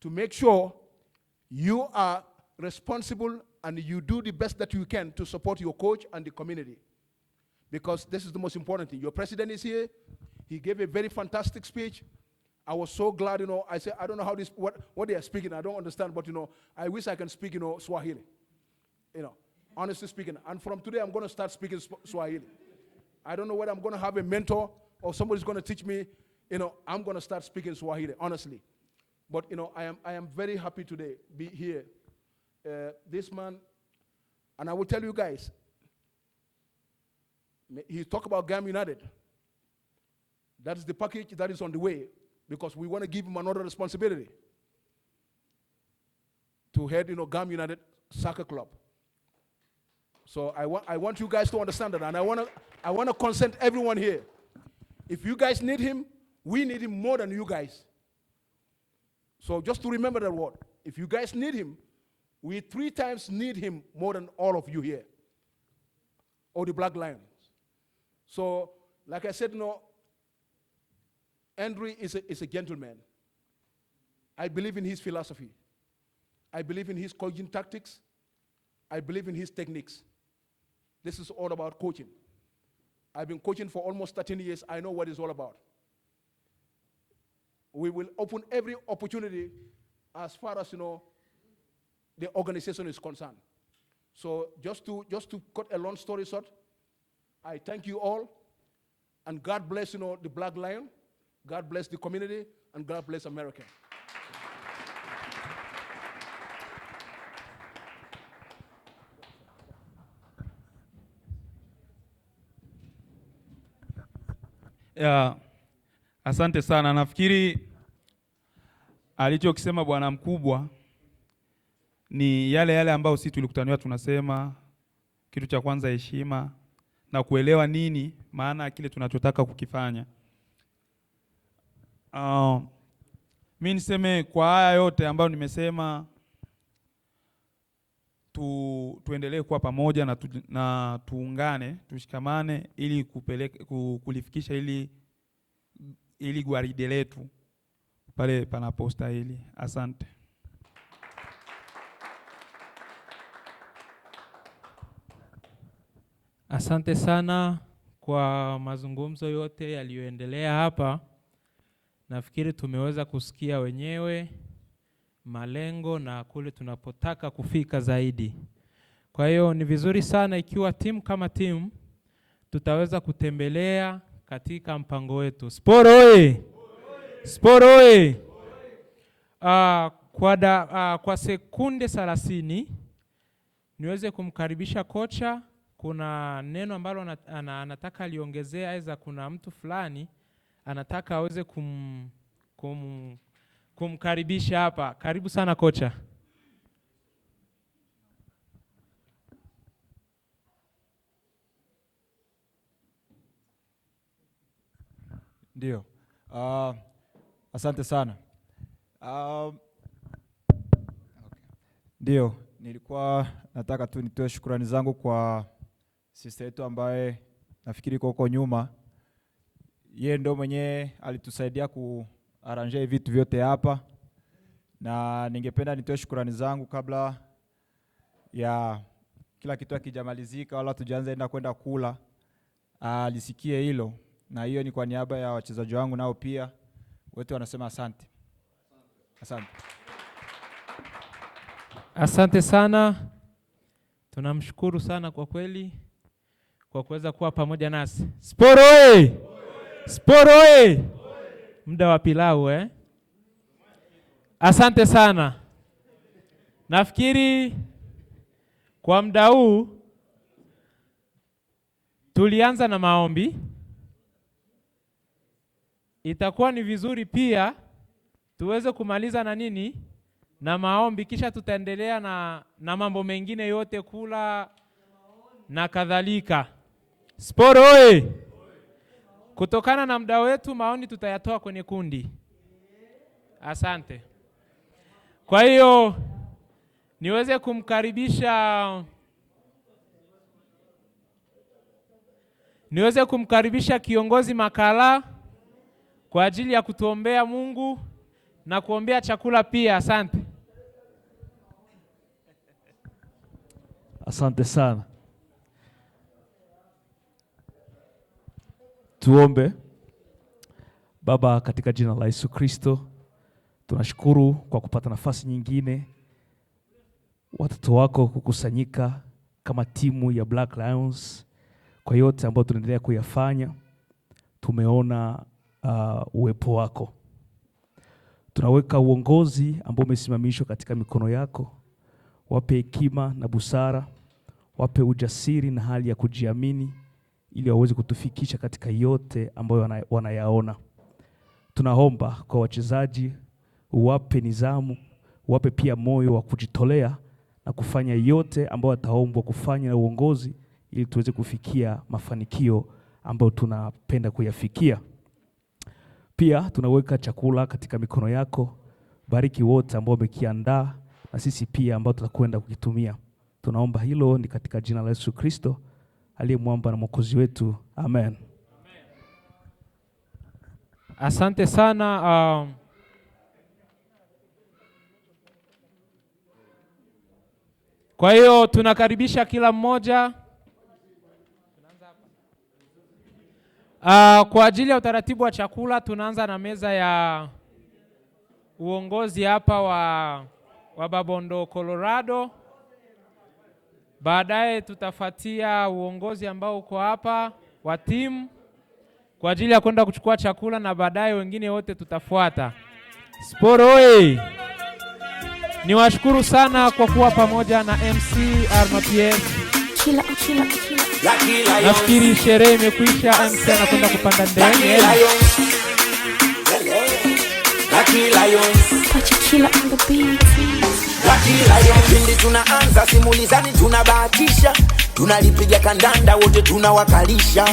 to make sure you are responsible and you do the best that you can to support your coach and the community. Because this is the most important thing. Your president is here. He gave a very fantastic speech. I was so glad, I said, I don't know how this, what they are speaking, I don't understand, but, I wish I can speak, Swahili. Honestly speaking. And from today, I'm going to start speaking Swahili. I don't know whether I'm going to have a mentor or somebody's going to teach me, I'm going to start speaking Swahili, honestly. But, I am very happy today be here. This man, and I will tell you guys, he talked about GAM United. That is the package that is on the way, because we want to give him another responsibility to head, GAM United Soccer Club. So I want you guys to understand that, and I want to consent everyone here. If you guys need him, we need him more than you guys. So just to remember that word. If you guys need him, we 3 times need him more than all of you here, or the Black Lions. So, like I said, Andre is a gentleman. I believe in his philosophy. I believe in his coaching tactics. I believe in his techniques. This is all about coaching. I've been coaching for almost 13 years. I know what it's all about. We will open every opportunity as far as, the organization is concerned. So just to cut a long story short, I thank you all, and God bless, the Black Lion, God bless the community, and God bless America. Ya, asante sana. Nafikiri alichokisema bwana mkubwa ni yale ambayo sisi tulikutaniwa tunasema. Kitu cha kwanza heshima na kuelewa nini maana ya kile tunachotaka kukifanya. Mimi niseme kwa haya yote ambayo nimesema, tuendelee kuwa pamoja na tuungane, tushikamane ili kulifikisha ili gwaride letu pale panapostahili. Asante. Asante sana kwa mazungumzo yote yaliyoendelea hapa. Nafikiri tumeweza kusikia wenyewe malengo na kule tunapotaka kufika zaidi. Kwa hiyo ni vizuri sana ikiwa timu kama timu tutaweza kutembelea katika mpango wetu. Sport oye! Sport oye! Kwa sekunde 30 niweze kumkaribisha kocha. Kuna neno ambalo anataka aliongezea, aidha kuna mtu fulani anataka aweze kumkaribisha hapa. Karibu sana kocha. Ndio. Asante sana. Ndio, nilikuwa nataka tu nitoe shukrani zangu kwa sister yetu ambaye nafikiri huko nyuma. Yeye ndo mwenye alitusaidia kuarrange vitu vyote hapa, na ningependa nitoe shukrani zangu kabla ya kila kitu akijamalizika wala tujaanza kwenda kula, alisikie hilo, na hiyo ni kwa niaba ya wachezaji wangu nao pia wote wanasema asante. Asante. Asante sana. Tunamshukuru sana kwa kweli kwa kuweza kuwa pamoja nasi. Sport oye! Sport oye! Muda wa pilau Asante sana. Nafikiri kwa muda huu tulianza na maombi. Itakuwa ni vizuri pia tuweze kumaliza na nini? Na maombi, kisha tutaendelea na mambo mengine yote, kula na kadhalika. Sport oye! Kutokana na muda wetu, maoni tutayatoa kwenye kundi. Asante. Kwa hiyo niweze kumkaribisha kiongozi Makala kwa ajili ya kutuombea Mungu na kuombea chakula pia. Asante. Asante sana. Tuombe. Baba, katika jina la Yesu Kristo, tunashukuru kwa kupata nafasi nyingine watoto wako kukusanyika kama timu ya Black Lions. Kwa yote ambayo tunaendelea kuyafanya, tumeona uwepo wako. Tunaweka uongozi ambao umesimamishwa katika mikono yako. Wape hekima na busara, wape ujasiri na hali ya kujiamini ili waweze kutufikisha katika yote ambayo wanayaona. Tunaomba kwa wachezaji, uwape nidhamu, uwape pia moyo wa kujitolea na kufanya yote ambayo wataombwa kufanya na uongozi ili tuweze kufikia mafanikio ambayo tunapenda kuyafikia. Pia tunaweka chakula katika mikono yako. Bariki wote ambao wamekiandaa na sisi pia ambao tutakwenda kukitumia. Tunaomba hilo ni katika jina la Yesu Kristo aliye mwamba na mwokozi wetu. Amen. Asante sana. Kwa hiyo tunakaribisha kila mmoja. Kwa ajili ya utaratibu wa chakula tunaanza na meza uongozi hapa wa Babondo Colorado. Baadaye tutafuatia uongozi ambao uko hapa wa timu kwa ajili ya kwenda kuchukua chakula, na baadaye wengine wote tutafuata. Sport oye! Niwashukuru sana kwa kuwa pamoja na MC RMPS. Nafikiri sherehe imekwisha. MC anakwenda kupanda ndege. Pindi tunaanza simulizani tunabahatisha, tunalipiga kandanda wote tunawakalisha.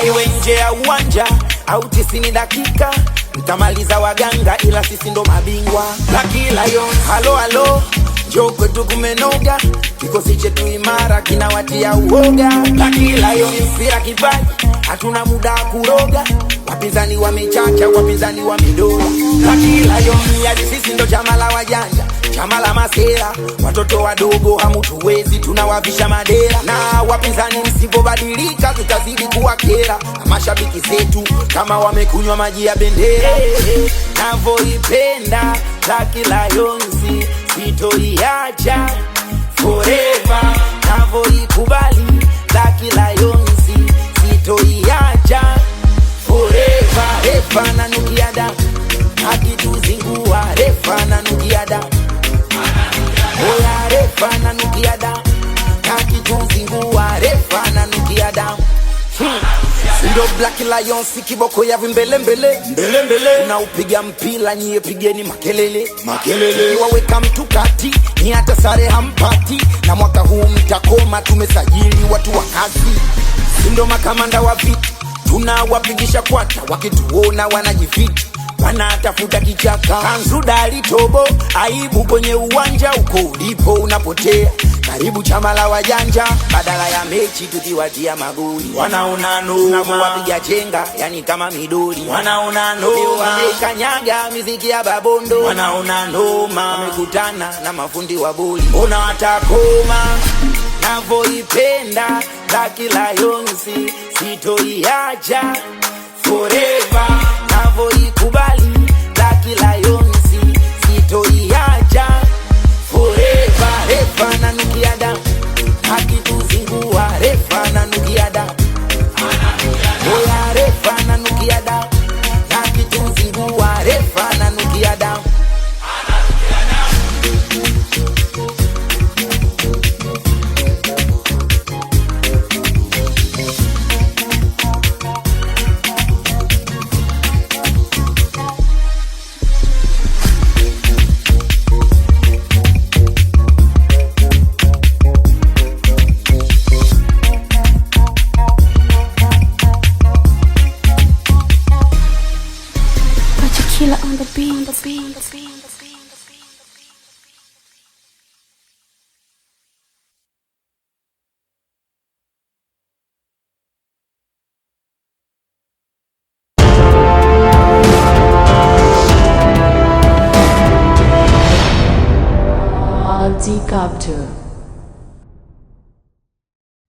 Iwe nje ya uwanja au 90 dakika, mtamaliza waganga ila sisi ndo mabingwa. Halo halo, njoo kwetu kumenoga, kikosi chetu imara kinawatia uoga. Mpira kipaji, hatuna muda kuroga, wapinzani wamechacha, wapinzani wamedora. Hadi sisi ndo chama la wajanja, chama la masera, watoto wadogo hamutuwezi, tunawavisha madera. Na wapinzani msipobadilika tutazidi kuwakera, mashabiki zetu kama wamekunywa maji ya bendera. Navoipenda Lucky Lions, sitoiacha forever. Navoikubali Lucky Lions, sitoiacha forever. Refa na nukia damu, akituzingua refa na nukia damu. Oya refa na nukia damu, akituzingua refa na nukia damu. Ndo Black Lions kiboko ya vimbele mbele mbele mbele, na upiga mpila nyie pigeni makelele makelele. Waweka mtu kati ni hata sare hampati, na mwaka huu mtakoma, tumesajili watu wa kazi. Ndo makamanda wa vita tunawapigisha kwata, wakituona wanajifiti wanatafuta kichaka. Kanzuda alitobo aibu kwenye uwanja, uko ulipo unapotea. Karibu chama la wajanja, badala ya mechi tukiwatia magoli. Wanaona noma, wapiga chenga yani kama midoli. Wanaona noma, wamekanyaga miziki ya Babondo. Wanaona noma, wamekutana na mafundi wa boli. Mbona watakoma? Navoipenda Lucky Lions, sitoiacha forever. Navoikubali Lucky Lions, sitoiacha forever. Refa na nukia damu, akituzingua refa na nukia damu. Oya refa na nukia damu, akituzingua refa na nukia damu. On the beat, on the beat, on the beat. Multi-Capture.